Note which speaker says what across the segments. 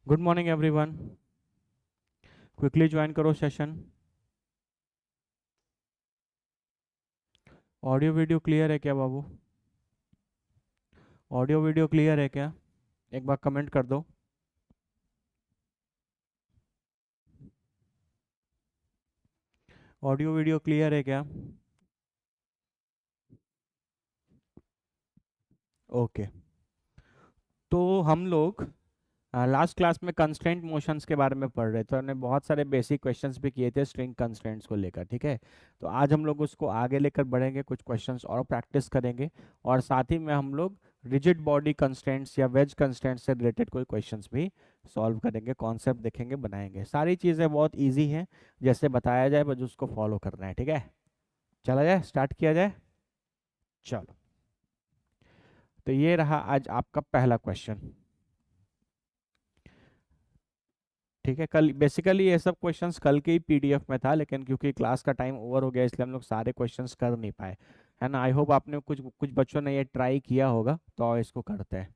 Speaker 1: Good morning everyone. Quickly join करो session. Audio video clear है क्या बाबू? ऑडियो वीडियो क्लियर है क्या? एक बार कमेंट कर दो। ऑडियो वीडियो क्लियर है क्या? ओके। तो हम लोग लास्ट क्लास में कंस्ट्रेंट मोशंस के बारे में पढ़ रहे थे, हमने बहुत सारे बेसिक क्वेश्चंस भी किए थे स्ट्रिंग कंस्ट्रेंट्स को लेकर, ठीक है। तो आज हम लोग उसको आगे लेकर बढ़ेंगे, कुछ क्वेश्चंस और प्रैक्टिस करेंगे, और साथ ही में हम लोग रिजिड बॉडी कंस्ट्रेंट्स या वेज कंस्ट्रेंट्स से रिलेटेड कोई क्वेश्चंस भी सॉल्व करेंगे, कॉन्सेप्ट देखेंगे, बनाएंगे। सारी चीज़ें बहुत ईजी हैं, जैसे बताया जाए बस उसको फॉलो करना है, ठीक है। चला जाए, स्टार्ट किया जाए। चलो, तो ये रहा आज आपका पहला क्वेश्चन, ठीक है। कल बेसिकली ये सब क्वेश्चंस कल के ही पीडीएफ में था, लेकिन क्योंकि क्लास का टाइम ओवर हो गया इसलिए हम लोग सारे क्वेश्चंस कर नहीं पाए, है ना। आई होप आपने कुछ कुछ बच्चों ने ये ट्राई किया होगा, तो इसको करते हैं।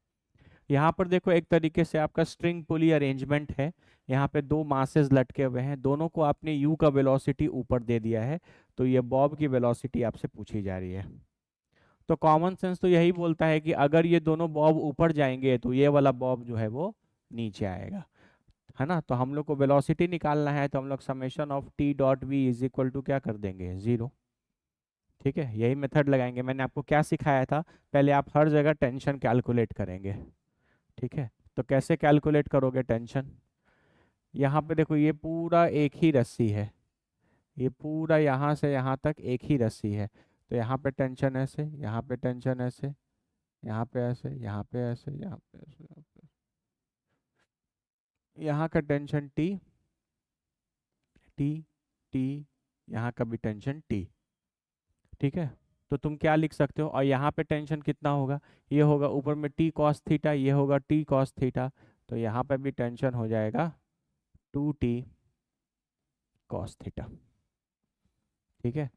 Speaker 1: यहाँ पर देखो, एक तरीके से आपका स्ट्रिंग पुली अरेंजमेंट है। यहाँ पे दो मासेस लटके हुए हैं, दोनों को आपने यू का वेलोसिटी ऊपर दे दिया है, तो ये बॉब की वेलोसिटी आपसे पूछी जा रही है। तो कॉमन सेंस तो यही बोलता है कि अगर ये दोनों बॉब ऊपर जाएंगे तो ये वाला बॉब जो है वो नीचे आएगा, है ना। तो हम लोग को वेलोसिटी निकालना है, तो हम लोग summation of T dot V is equal to क्या कर देंगे, जीरो। ठीक है, यही मेथड लगाएंगे। मैंने आपको क्या सिखाया था, पहले आप हर जगह टेंशन कैलकुलेट करेंगे, ठीक है। तो कैसे कैलकुलेट करोगे टेंशन? यहाँ पे देखो, ये पूरा एक ही रस्सी है, ये पूरा यहाँ से यहाँ तक एक ही रस्सी है। तो यहाँ पे टेंशन ऐसे, यहाँ पे टेंशन ऐसे, यहाँ पे ऐसे, यहाँ पे ऐसे, यहाँ पे ऐसे, यहाँ पे, यहाँ का टेंशन टी, टी, टी, यहाँ का भी टेंशन टी, ठीक है। तो तुम क्या लिख सकते हो, और यहाँ पे टेंशन कितना होगा, ये होगा ऊपर में टी कॉस थीटा, ये होगा टी कॉस थीटा, तो यहाँ पे भी टेंशन हो जाएगा टू टी कॉस थीटा, ठीक है।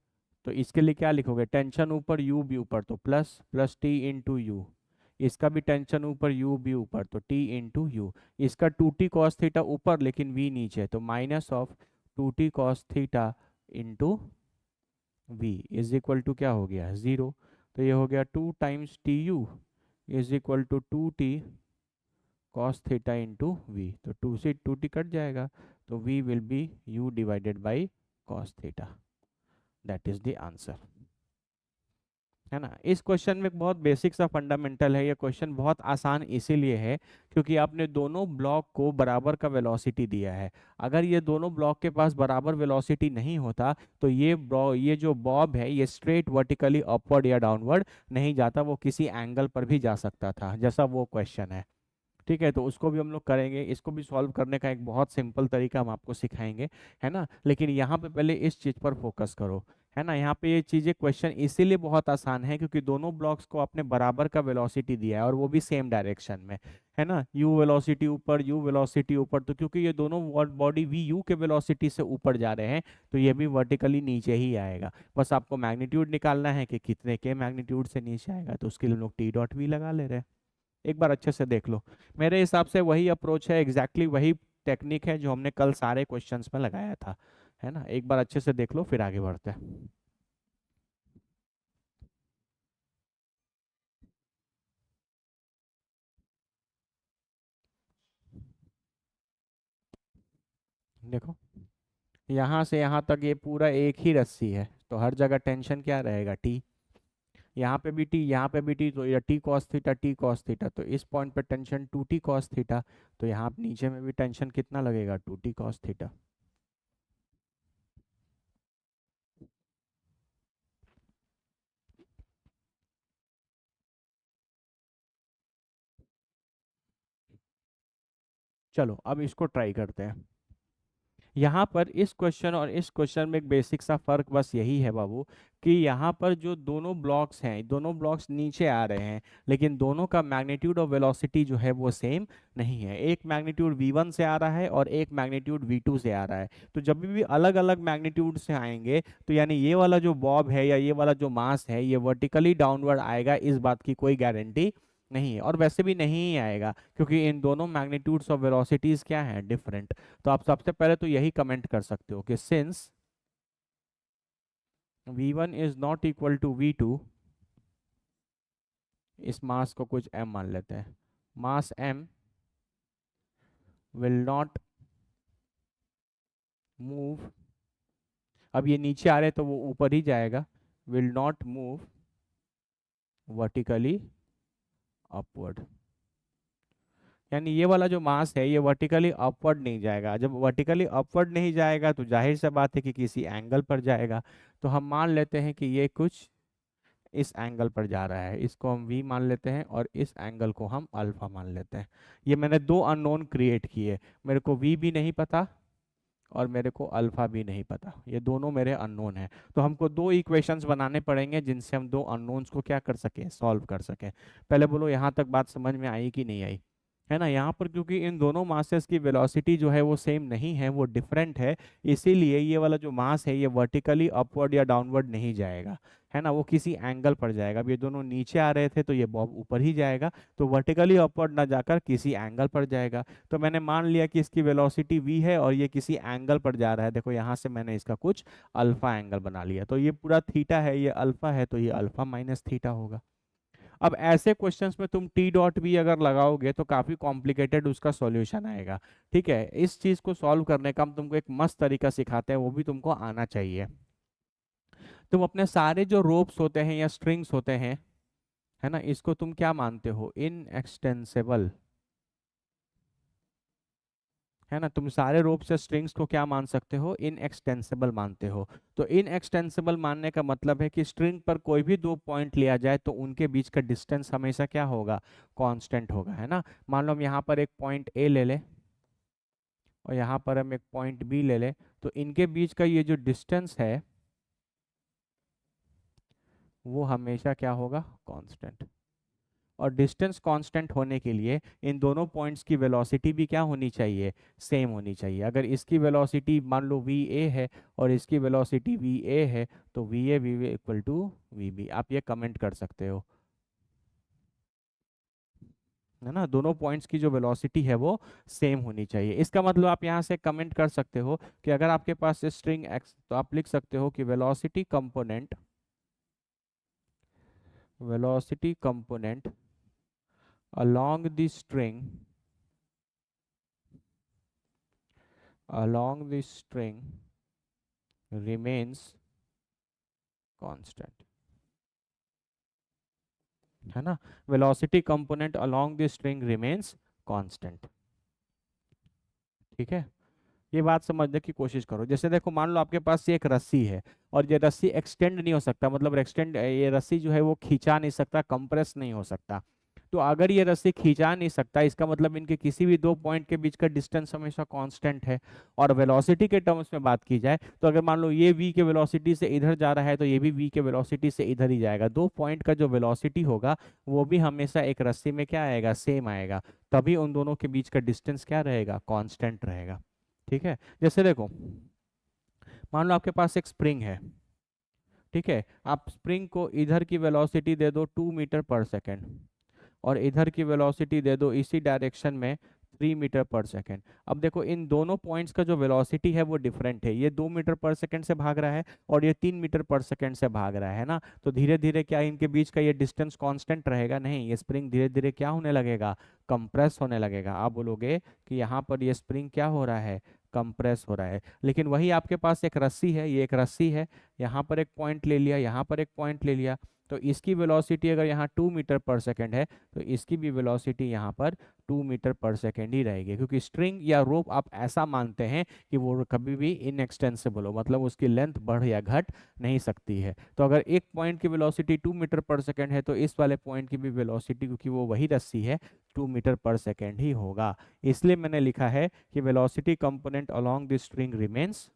Speaker 1: तो इसके लिए क्या लिखोगे, टेंशन ऊपर यू भी ऊपर, तो plus plus T into U. इसका भी टेंशन ऊपर यू भी ऊपर, तो टी इंटू यू। इसका टू टी कॉस थीटा ऊपर लेकिन वी नीचे, तो minus of two T cos theta into V is equal to क्या हो गया, ज़ीरो। तो ये हो गया two times T U is equal to two T cos theta into V. तो टू से टू टी कट जाएगा, तो we will be U divided by cos theta. That is the answer, है ना। इस क्वेश्चन में एक बहुत बेसिक सा फंडामेंटल है। ये क्वेश्चन बहुत आसान इसीलिए है क्योंकि आपने दोनों ब्लॉक को बराबर का वेलोसिटी दिया है। अगर ये दोनों ब्लॉक के पास बराबर वेलोसिटी नहीं होता तो ये जो बॉब है ये स्ट्रेट वर्टिकली अपवर्ड या डाउनवर्ड नहीं जाता, वो किसी एंगल पर भी जा सकता था, जैसा वो क्वेश्चन है, ठीक है। तो उसको भी हम लोग करेंगे, इसको भी सॉल्व करने का एक बहुत सिंपल तरीका हम आपको सिखाएंगे, है ना। लेकिन यहाँ पे पहले इस चीज़ पर फोकस करो, है ना। यहाँ पे ये चीज़ें क्वेश्चन इसीलिए बहुत आसान है क्योंकि दोनों ब्लॉक्स को आपने बराबर का वेलोसिटी दिया है और वो भी सेम डायरेक्शन में, है ना। यू वेलोसिटी ऊपर, यू वेलोसिटी ऊपर, तो क्योंकि ये दोनों बॉडी वी यू के वेलोसिटी से ऊपर जा रहे हैं तो ये भी वर्टिकली नीचे ही आएगा। बस आपको मैग्नीट्यूड निकालना है कि कितने के मैग्नीट्यूड से नीचे आएगा, तो उसके लिए हम लोग टी डॉट वी लगा ले रहे हैं। एक बार अच्छे से देख लो, मेरे हिसाब से वही अप्रोच है, एग्जैक्टली वही टेक्निक है जो हमने कल सारे क्वेश्चंस में लगाया था, है ना। एक बार अच्छे से देख लो फिर आगे बढ़ते हैं। देखो, यहाँ से यहाँ तक ये पूरा एक ही रस्सी है, तो हर जगह टेंशन क्या रहेगा, टी। यहाँ पे भी टी, यहाँ पे भी टी, तो ये T cos theta, T cos theta, तो इस पॉइंट पे tension two T cos theta, तो यहाँ नीचे में भी टेंशन कितना लगेगा, टू टी कॉस थीटा। चलो अब इसको ट्राई करते हैं। यहाँ पर इस क्वेश्चन और इस क्वेश्चन में एक बेसिक सा फर्क बस यही है बाबू, कि यहाँ पर जो दोनों ब्लॉक्स हैं, दोनों ब्लॉक्स नीचे आ रहे हैं, लेकिन दोनों का मैग्नीट्यूड और वेलोसिटी जो है वो सेम नहीं है। एक मैग्नीट्यूड v1 से आ रहा है और एक मैग्नीट्यूड v2 से आ रहा है। तो जब भी अलग अलग मैग्नीट्यूड से आएंगे तो यानी ये वाला जो बॉब है या ये वाला जो मास है ये वर्टिकली डाउनवर्ड आएगा, इस बात की कोई गारंटी नहीं है, और वैसे भी नहीं ही आएगा क्योंकि इन दोनों मैग्नीट्यूड्स ऑफ वेलोसिटीज क्या हैं, डिफरेंट। तो आप सबसे पहले तो यही कमेंट कर सकते हो कि since v1 is not equal to v2, इस मास को कुछ m मान लेते हैं, mass m will not move, अब ये नीचे आ रहे तो वो ऊपर ही जाएगा, will not move vertically upward, यानी ये वाला जो मास है ये वर्टिकली अपवर्ड नहीं जाएगा। जब वर्टिकली अपवर्ड नहीं जाएगा तो जाहिर सा बात है कि किसी एंगल पर जाएगा। तो हम मान लेते हैं कि ये कुछ इस एंगल पर जा रहा है, इसको हम v मान लेते हैं और इस एंगल को हम अल्फा मान लेते हैं। ये मैंने दो अननोन क्रिएट किए, मेरे को v भी नहीं पता और मेरे को अल्फा भी नहीं पता, ये दोनों मेरे अननोन हैं। तो हमको दो इक्वेशंस बनाने पड़ेंगे जिनसे हम दो अननोन्स को क्या कर सकें, सॉल्व कर सकें। पहले बोलो यहाँ तक बात समझ में आई कि नहीं आई? है ना, यहाँ पर क्योंकि इन दोनों मासेस की वेलोसिटी जो है वो सेम नहीं है, वो डिफरेंट है, इसीलिए ये वाला जो मास है ये वर्टिकली अपवर्ड या डाउनवर्ड नहीं जाएगा, है ना, वो किसी एंगल पर जाएगा। अब ये दोनों नीचे आ रहे थे तो ये बॉब ऊपर ही जाएगा, तो वर्टिकली अपवर्ड ना जाकर किसी एंगल पर जाएगा। तो मैंने मान लिया कि इसकी वेलोसिटी v है और ये किसी एंगल पर जा रहा है। देखो यहाँ से मैंने इसका कुछ अल्फा एंगल बना लिया, तो ये पूरा थीटा है, ये अल्फा है, तो ये अल्फा माइनस थीटा होगा। अब ऐसे क्वेश्चंस में तुम टी डॉट वी अगर लगाओगे तो काफी कॉम्प्लिकेटेड उसका सॉल्यूशन आएगा। ठीक है, इस चीज को सॉल्व करने का हम तुमको एक मस्त तरीका सिखाते हैं, वो भी तुमको आना चाहिए। तुम अपने सारे जो रोप्स होते हैं या स्ट्रिंग्स होते हैं, है ना, इसको तुम क्या मानते हो, इन एक्सटेंसिबल, है ना, तुम सारे रोप से स्ट्रिंग्स को क्या मान सकते हो, इन एक्सटेंसिबल मानते हो। तो इन एक्सटेंसिबल मानने का मतलब है कि स्ट्रिंग पर कोई भी दो पॉइंट लिया जाए तो उनके बीच का डिस्टेंस हमेशा क्या होगा, कांस्टेंट होगा, है ना। मान लो हम यहाँ पर एक पॉइंट ए ले लें और यहाँ पर हम एक पॉइंट बी ले लें, तो इनके बीच का ये जो डिस्टेंस है वो हमेशा क्या होगा, कांस्टेंट। और डिस्टेंस कांस्टेंट होने के लिए इन दोनों पॉइंट्स की वेलोसिटी भी क्या होनी चाहिए, सेम होनी चाहिए। अगर इसकी वेलोसिटी मान लो वी ए है और इसकी वेलोसिटी वी ए है, तो V A equal to we B, आप ये कमेंट कर सकते हो, है ना। दोनों पॉइंट्स की जो वेलोसिटी है वो सेम होनी चाहिए। इसका मतलब आप यहाँ से कमेंट कर सकते हो कि अगर आपके पास स्ट्रिंग एक्स, तो आप लिख सकते हो कि velocity component along the string along the string remains constant, है ना, velocity component along the string remains constant। ठीक है, ये बात समझने की कोशिश करो। जैसे देखो, मान लो आपके पास ये एक रस्सी है और ये रस्सी एक्सटेंड नहीं हो सकता, मतलब एक्सटेंड, ये रस्सी जो है वो खींचा नहीं सकता, कंप्रेस नहीं हो सकता। तो अगर ये रस्सी खींचा नहीं सकता, इसका मतलब इनके किसी भी दो पॉइंट के बीच का डिस्टेंस हमेशा कांस्टेंट है। और वेलोसिटी के टर्म्स में बात की जाए तो अगर मान लो ये v के वेलोसिटी से इधर जा रहा है तो ये भी v के वेलोसिटी से इधर ही जाएगा। दो पॉइंट का जो वेलोसिटी होगा वो भी हमेशा एक रस्सी में क्या आएगा, सेम आएगा। तभी उन दोनों के बीच का डिस्टेंस क्या रहेगा, कांस्टेंट रहेगा। ठीक है, जैसे देखो, मान लो आपके पास एक स्प्रिंग है, ठीक है, आप स्प्रिंग को इधर की वेलोसिटी दे दो 2 मीटर पर सेकेंड और इधर की वेलोसिटी दे दो इसी डायरेक्शन में 3 मीटर पर सेकेंड। अब देखो, इन दोनों पॉइंट्स का जो वेलोसिटी है वो डिफरेंट है, ये 2 मीटर पर सेकेंड से भाग रहा है और ये 3 मीटर पर सेकेंड से भाग रहा है ना। तो धीरे धीरे क्या इनके बीच का ये डिस्टेंस कांस्टेंट रहेगा, नहीं, ये स्प्रिंग धीरे धीरे क्या होने लगेगा, कंप्रेस होने लगेगा। आप बोलोगे कि यहाँ पर ये स्प्रिंग क्या हो रहा है, कंप्रेस हो रहा है। लेकिन वही आपके पास एक रस्सी है, ये एक रस्सी है, यहाँ पर एक पॉइंट ले लिया, यहाँ पर एक पॉइंट ले लिया, तो इसकी वेलोसिटी अगर यहाँ 2 मीटर पर सेकेंड है तो इसकी भी वेलोसिटी यहाँ पर 2 मीटर पर सेकेंड ही रहेगी, क्योंकि स्ट्रिंग या रोप आप ऐसा मानते हैं कि वो कभी भी इनएक्सटेंसिबल हो, मतलब उसकी लेंथ बढ़ या घट नहीं सकती है। तो अगर एक पॉइंट की वेलोसिटी 2 मीटर पर सेकेंड है तो इस वाले पॉइंट की भी वेलोसिटी, क्योंकि वो वही रस्सी है, 2 मीटर पर सेकेंड ही होगा। इसलिए मैंने लिखा है कि velocity component along the string remains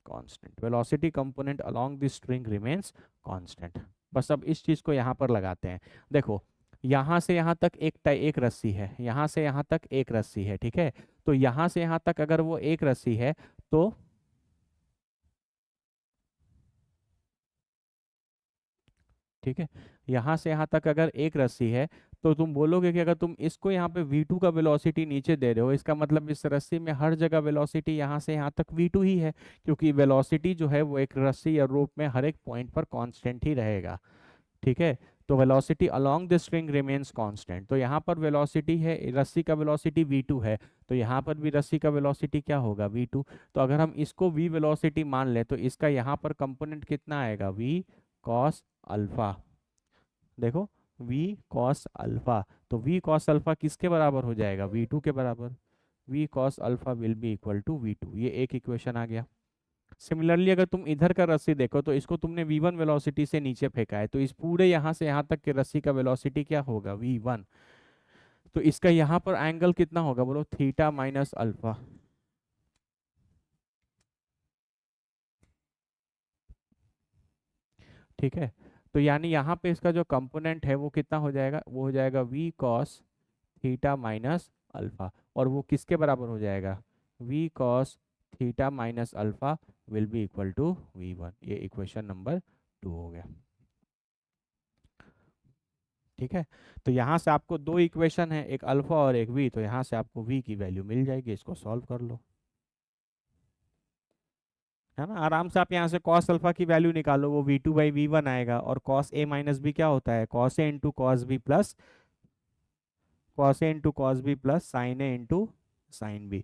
Speaker 1: constant, velocity component along the string remains constant. बस अब इस चीज को यहाँ पर लगाते हैं। देखो, यहाँ से यहाँ तक एक रस्सी है, यहाँ से यहाँ तक एक रस्सी है, ठीक है। तो यहाँ से यहाँ तक अगर वो एक रस्सी है तो ठीक है, यहाँ से यहाँ तक अगर एक रस्सी है तो तुम बोलोगे कि अगर तुम इसको यहाँ पे v2 का वेलोसिटी नीचे दे रहे हो, इसका मतलब इस रस्सी में हर जगह वेलोसिटी यहाँ से यहाँ तक v2 ही है, क्योंकि वेलोसिटी जो है वो एक रस्सी या रोप में हर एक पॉइंट पर कांस्टेंट ही रहेगा। ठीक है, तो velocity along the string remains constant. तो यहाँ पर वेलोसिटी है, रस्सी का वेलोसिटी v2 है, तो यहाँ पर भी रस्सी का वेलोसिटी क्या होगा, v2। तो अगर हम इसको v वेलोसिटी मान लें तो इसका यहाँ पर कंपोनेंट कितना आएगा, v cos अल्फा। देखो, v cos अल्फा, तो v cos अल्फा किसके बराबर हो जाएगा, v2 के बराबर। v cos alpha will be equal to v2, ये एक इक्वेशन आ गया। सिमिलरली अगर तुम इधर का रस्सी देखो तो इसको तुमने v1 वेलोसिटी से नीचे फेंका है, तो इस पूरे यहाँ से यहाँ तक के रस्सी का वेलोसिटी क्या होगा, v1। तो इसका यहाँ पर एंगल कितना होगा, बोलो, थीटा माइनस अल्फा। ठीक है, तो यानी यहाँ पे इसका जो कंपोनेंट है वो कितना हो जाएगा, वो हो जाएगा v cos theta minus alpha, और वो किसके बराबर हो जाएगा, v cos theta minus alpha will be equal to v1। ये इक्वेशन नंबर 2 हो गया। ठीक है, तो यहाँ से आपको दो इक्वेशन है, एक अल्फा और एक v, तो यहाँ से आपको v की वैल्यू मिल जाएगी, इसको सॉल्व कर लो, है ना। आराम से आप यहाँ से cos अल्फा की वैल्यू निकालो, वो v2/v1 आएगा, और cos a माइनस बी क्या होता है, cos a into cos B plus sine a into sine B,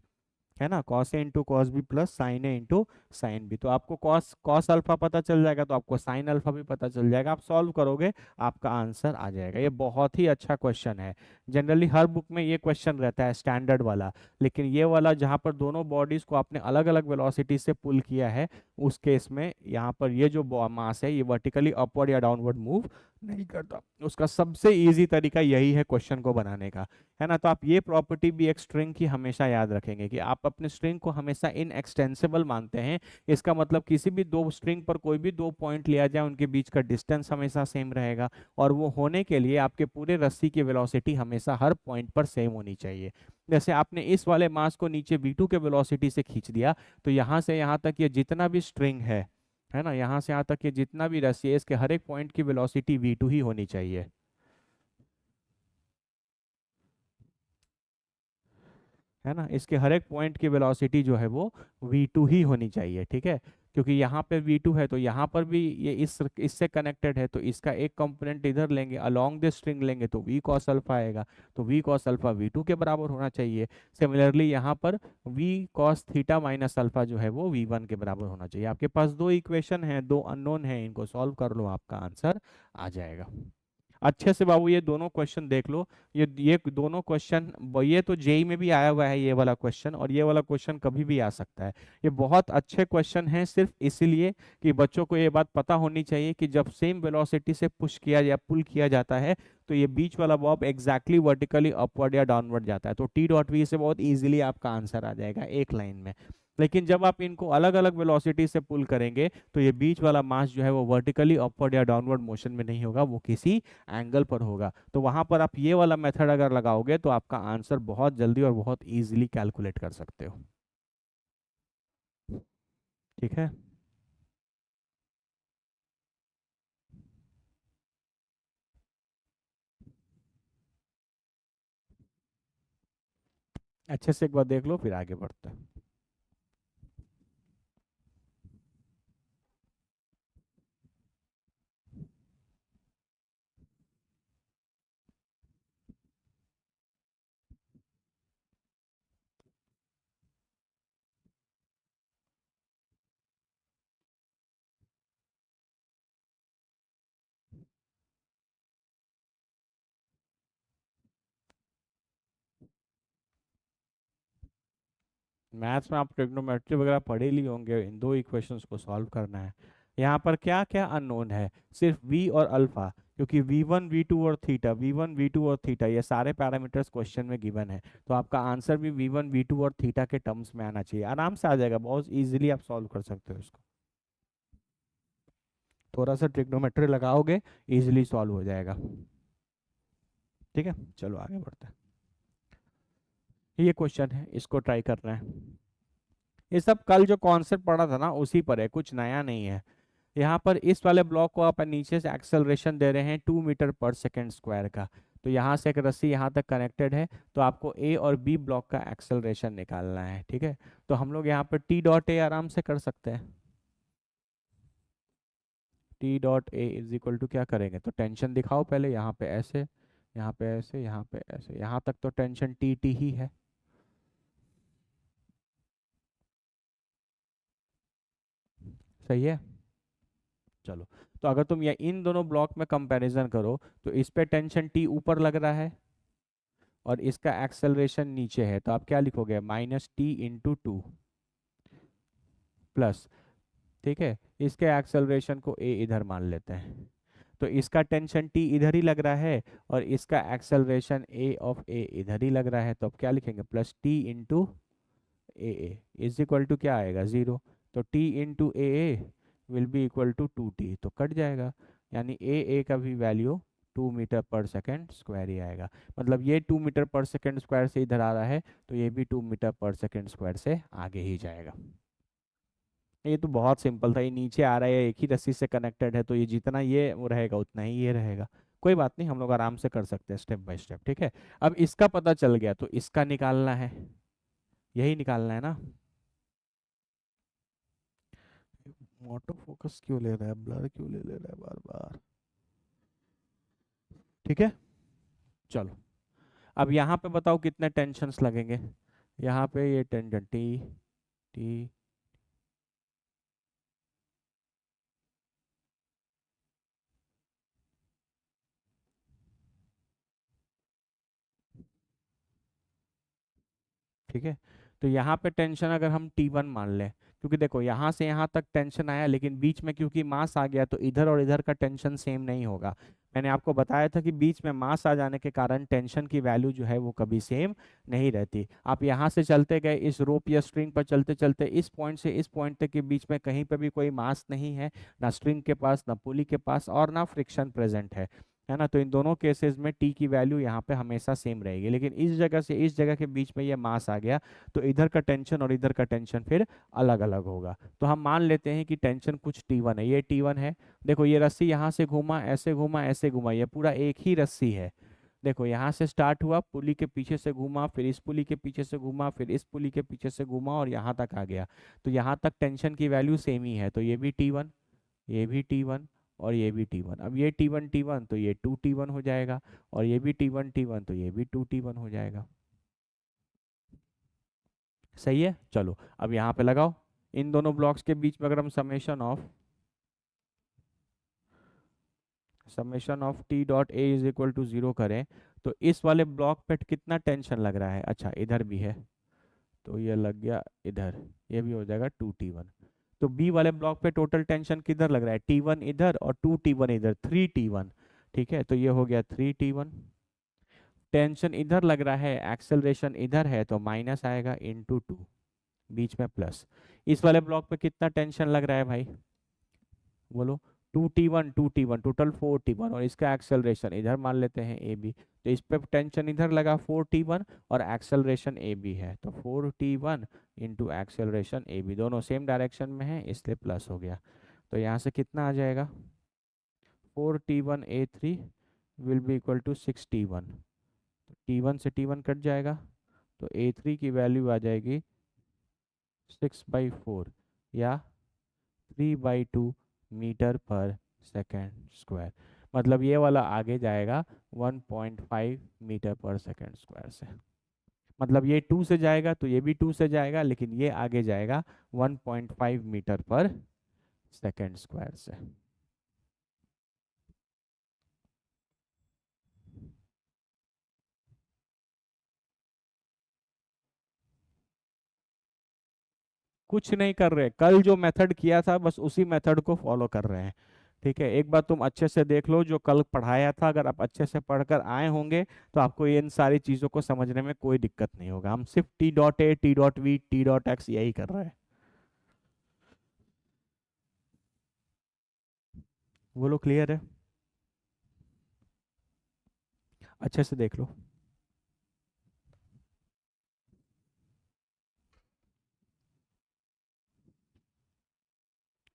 Speaker 1: है ना। Cos A into cos B plus sine A into sine B, तो आपको कॉस कॉस अल्फा पता चल जाएगा, तो आपको साइन अल्फा भी पता चल जाएगा, आप सॉल्व करोगे आपका आंसर आ जाएगा। ये बहुत ही अच्छा क्वेश्चन है, जनरली हर बुक में ये क्वेश्चन रहता है स्टैंडर्ड वाला, लेकिन ये वाला जहाँ पर दोनों बॉडीज को आपने अलग अलग वेलोसिटी से पुल किया है, उस केस में यहाँ पर ये जो मास है ये वर्टिकली अपवर्ड या डाउनवर्ड मूव नहीं करता। उसका सबसे इजी तरीका यही है क्वेश्चन को बनाने का, है ना। तो आप ये प्रॉपर्टी भी एक स्ट्रिंग की हमेशा याद रखेंगे कि आप अपने स्ट्रिंग को हमेशा इन एक्सटेंसिबल मानते हैं। इसका मतलब किसी भी दो स्ट्रिंग पर कोई भी दो पॉइंट लिया जाए, उनके बीच का डिस्टेंस हमेशा सेम रहेगा, और वो होने के लिए आपके पूरे रस्सी की वेलोसिटी हमेशा हर पॉइंट पर सेम होनी चाहिए। जैसे आपने इस वाले मास को नीचे v2 के वेलोसिटी से खींच दिया, तो यहाँ से यहाँ तक ये जितना भी स्ट्रिंग है ना, यहाँ से यहाँ तक ये जितना भी रस्सी है, इसके हर एक पॉइंट की वेलोसिटी v2 ही होनी चाहिए, है ना। इसके हर एक पॉइंट की वेलोसिटी जो है वो v2 ही होनी चाहिए, ठीक है। क्योंकि यहाँ पे v2 है तो यहाँ पर भी ये इससे कनेक्टेड है, तो इसका एक कंपोनेंट इधर लेंगे, अलोंग द स्ट्रिंग लेंगे, तो v cos अल्फा आएगा, तो v cos अल्फा v2 के बराबर होना चाहिए। सिमिलरली यहाँ पर v cos theta minus alpha जो है वो v1 के बराबर होना चाहिए। आपके पास दो इक्वेशन है, दो अननोन है, इनको सॉल्व कर लो, आपका आंसर आ जाएगा। अच्छे से बाबू ये दोनों क्वेश्चन देख लो, ये दोनों क्वेश्चन, ये तो जेई में भी आया हुआ है ये वाला क्वेश्चन, और ये वाला क्वेश्चन कभी भी आ सकता है। ये बहुत अच्छे क्वेश्चन हैं सिर्फ इसीलिए कि बच्चों को ये बात पता होनी चाहिए कि जब सेम वेलोसिटी से पुश किया या पुल किया जाता है, तो ये बीच वाला बॉब एग्जैक्टली वर्टिकली अपवर्ड या डाउनवर्ड जाता है, तो टी डॉट वी से बहुत इजीली आपका आंसर आ जाएगा एक लाइन में। लेकिन जब आप इनको अलग अलग वेलोसिटी से पुल करेंगे, तो ये बीच वाला मास जो है वो वर्टिकली अपवर्ड या डाउनवर्ड मोशन में नहीं होगा, वो किसी एंगल पर होगा। तो वहां पर आप ये वाला मेथड अगर लगाओगे तो आपका आंसर बहुत जल्दी और बहुत इजीली कैलकुलेट कर सकते हो। ठीक है, अच्छे से एक बार देख लो फिर आगे बढ़ते हैं। मैथ्स में आप ट्रिग्नोमेट्री वगैरह पढ़े लिए होंगे, इन दो इक्वेशंस को सॉल्व करना है। यहाँ पर क्या क्या अननोन है, सिर्फ v और अल्फा, क्योंकि v1 v2 और थीटा, v1 v2 और थीटा ये सारे पैरामीटर्स क्वेश्चन में गिवन है, तो आपका आंसर भी v1 v2 और थीटा के टर्म्स में आना चाहिए। आराम से आ जाएगा, बहुत इजीली आप सॉल्व कर सकते हो इसको, थोड़ा सा ट्रिग्नोमेट्री लगाओगे इजीली सॉल्व हो जाएगा। ठीक है, चलो आगे बढ़ते हैं। ये क्वेश्चन है, इसको ट्राई करना है। ये सब कल जो कॉन्सेप्ट पढ़ा था ना उसी पर है, कुछ नया नहीं है। यहाँ पर इस वाले ब्लॉक को आप नीचे से एक्सेलरेशन दे रहे हैं 2 मीटर पर सेकेंड स्क्वायर का। तो यहाँ से एक रस्सी यहाँ तक कनेक्टेड है, तो आपको ए और बी ब्लॉक का एक्सेलरेशन निकालना है। ठीक है, तो हम लोग यहाँ पर टी डॉट ए आराम से कर सकते हैं। T dot A is equal to क्या करेंगे, तो टेंशन दिखाओ पहले, यहाँ पे ऐसे, यहाँ पे ऐसे, यहाँ पे ऐसे, यहाँ तक तो टेंशन टी टी ही है। सही है। चलो, तो अगर तुम ये इन दोनों ब्लॉक में कंपैरिजन करो, तो इस पे टेंशन टी ऊपर लग रहा है और इसका एक्सेलरेशन नीचे है, तो आप क्या लिखोगे, -t/2 प्लस, ठीक है, इसके एक्सेलरेशन को ए इधर मान लेते हैं। तो इसका टेंशन टी इधर ही लग रहा है और इसका एक्सेलरेशन ए ऑफ ए इधर ही लग रहा है, तो अब क्या लिखेंगे, +t/ए इज इक्वल टू क्या आएगा, 0। तो t/ए will be equal to 2t, तो कट जाएगा, यानी ए का भी वैल्यू 2 मीटर पर सेकेंड स्क्वायर ही आएगा। मतलब ये 2 मीटर पर सेकेंड स्क्वायर से इधर आ रहा है, तो ये भी 2 मीटर पर सेकेंड स्क्वायर से आगे ही जाएगा। ये तो बहुत सिंपल था, ये नीचे आ रहा है, एक ही रस्सी से कनेक्टेड है, तो ये जितना ये वो रहेगा उतना ही ये रहेगा। कोई बात नहीं, हम लोग आराम से कर सकते हैं स्टेप बाय स्टेप। ठीक है, अब इसका पता चल गया, तो इसका निकालना है, यही निकालना है ना। ऑटो फोकस क्यों ले रहा है, ब्लर क्यों ले रहा है बार बार। ठीक है, चलो, अब यहाँ पे बताओ कितने टेंशन्स लगेंगे। यहाँ पे ये टेंशन टी टी, ठीक है, तो यहाँ पे टेंशन अगर हम T1 मान लें, क्योंकि देखो यहाँ से यहाँ तक टेंशन आया, लेकिन बीच में क्योंकि मास आ गया, तो इधर और इधर का टेंशन सेम नहीं होगा। मैंने आपको बताया था कि बीच में मास आ जाने के कारण टेंशन की वैल्यू जो है वो कभी सेम नहीं रहती। आप यहाँ से चलते गए, इस रोप या स्ट्रिंग पर चलते चलते इस पॉइंट से इस पॉइंट तक के बीच में कहीं पर भी कोई मास नहीं है, ना स्ट्रिंग के पास, ना पुली के पास, और ना फ्रिक्शन प्रेजेंट है ना। तो इन दोनों केसेस में टी की वैल्यू यहाँ पे हमेशा सेम रहेगी, लेकिन इस जगह से इस जगह के बीच में ये मास आ गया, तो इधर का टेंशन और इधर का टेंशन फिर अलग अलग होगा। तो हम मान लेते हैं कि टेंशन कुछ T1 है, ये T1 है। देखो ये रस्सी यहाँ से घूमा, ऐसे घूमा, ऐसे घूमा, ये पूरा एक ही रस्सी है। देखो यहाँ से स्टार्ट हुआ, पुली के पीछे से घूमा, फिर इस पुली के पीछे से घूमा, फिर इस पुली के पीछे से घूमा और यहाँ तक आ गया। तो यहाँ तक टेंशन की वैल्यू सेम ही है, तो ये भी T1, ये भी T1 और ये भी T1। अब ये T1 T1 तो ये 2T1 हो जाएगा, और ये भी T1 T1 तो ये भी 2T1 हो जाएगा। सही है, चलो अब यहाँ पे लगाओ, इन दोनों ब्लॉक्स के बीच में अगर हम summation of T dot A is equal to 0 करें, तो इस वाले ब्लॉक पे कितना टेंशन लग रहा है, अच्छा इधर भी है, तो ये लग गया इधर, ये भी हो जाएगा 2T1। तो बी वाले ब्लॉक पे टोटल टेंशन किधर लग रहा है, T1 इधर और 2T1 इधर, 3T1। ठीक है, तो ये हो गया 3T1। टेंशन इधर लग रहा है, एक्सेलरेशन इधर है, तो माइनस आएगा इंटू 2, बीच में प्लस। इस वाले ब्लॉक पे कितना टेंशन लग रहा है भाई, बोलो। 2T1 टोटल 4T1, और इसका एक्सेलरेशन इधर मान लेते हैं ए बी, तो इस पे टेंशन इधर लगा 4T1 और एक्सेलरेशन ए बी है, तो 4T1 into acceleration A B, दोनों सेम डायरेक्शन में है इसलिए प्लस हो गया। तो यहाँ से कितना आ जाएगा, 4T1 A3 will be equal to 6T1। T1 से T1 कट जाएगा, तो A3 की वैल्यू आ जाएगी 6/4 या 3/2 मीटर पर सेकेंड स्क्वायर। मतलब ये वाला आगे जाएगा 1.5 मीटर पर सेकेंड स्क्वायर से। मतलब ये 2 से जाएगा तो ये भी 2 से जाएगा, लेकिन ये आगे जाएगा 1.5 मीटर पर सेकेंड स्क्वायर से। कुछ नहीं कर रहे, कल जो मेथड किया था बस उसी मेथड को फॉलो कर रहे हैं। ठीक है, एक बार तुम अच्छे से देख लो जो कल पढ़ाया था, अगर आप अच्छे से पढ़कर आए होंगे तो आपको इन सारी चीज़ों को समझने में कोई दिक्कत नहीं होगा। हम सिर्फ T.A T.V T.X यही कर रहे हैं। वो लोग क्लियर है, अच्छे से देख लो।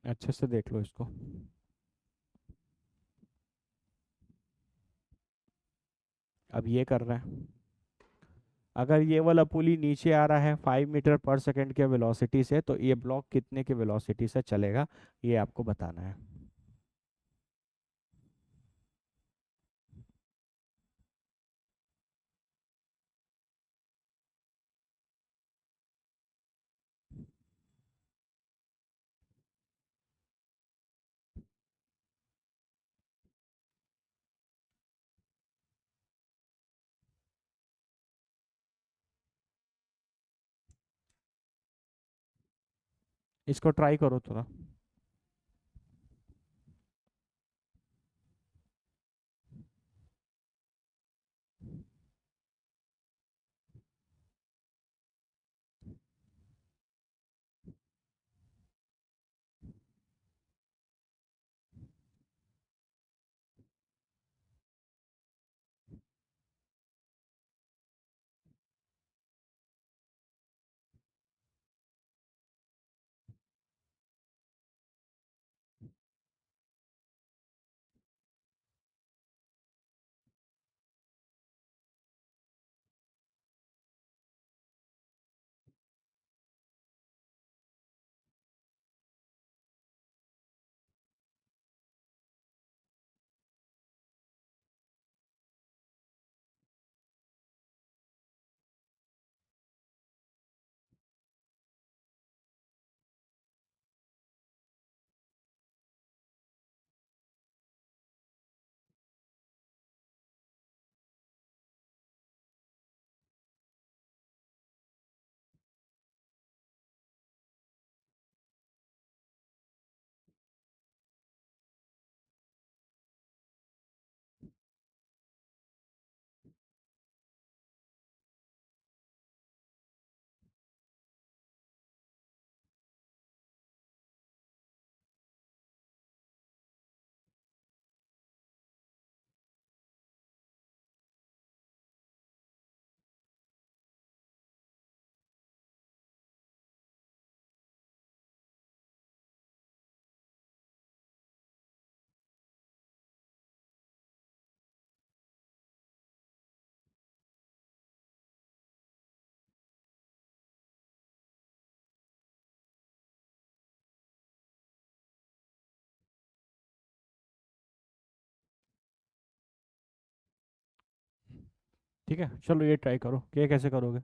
Speaker 1: अच्छे से देख लो इसको। अब ये कर रहे हैं, अगर ये वाला पुली नीचे आ रहा है 5 मीटर पर सेकेंड के वेलोसिटी से, तो ये ब्लॉक कितने के वेलोसिटी से चलेगा, ये आपको बताना है। इसको ट्राई करो थोड़ा। ठीक है, चलो ये ट्राई करो कि ये कैसे करोगे।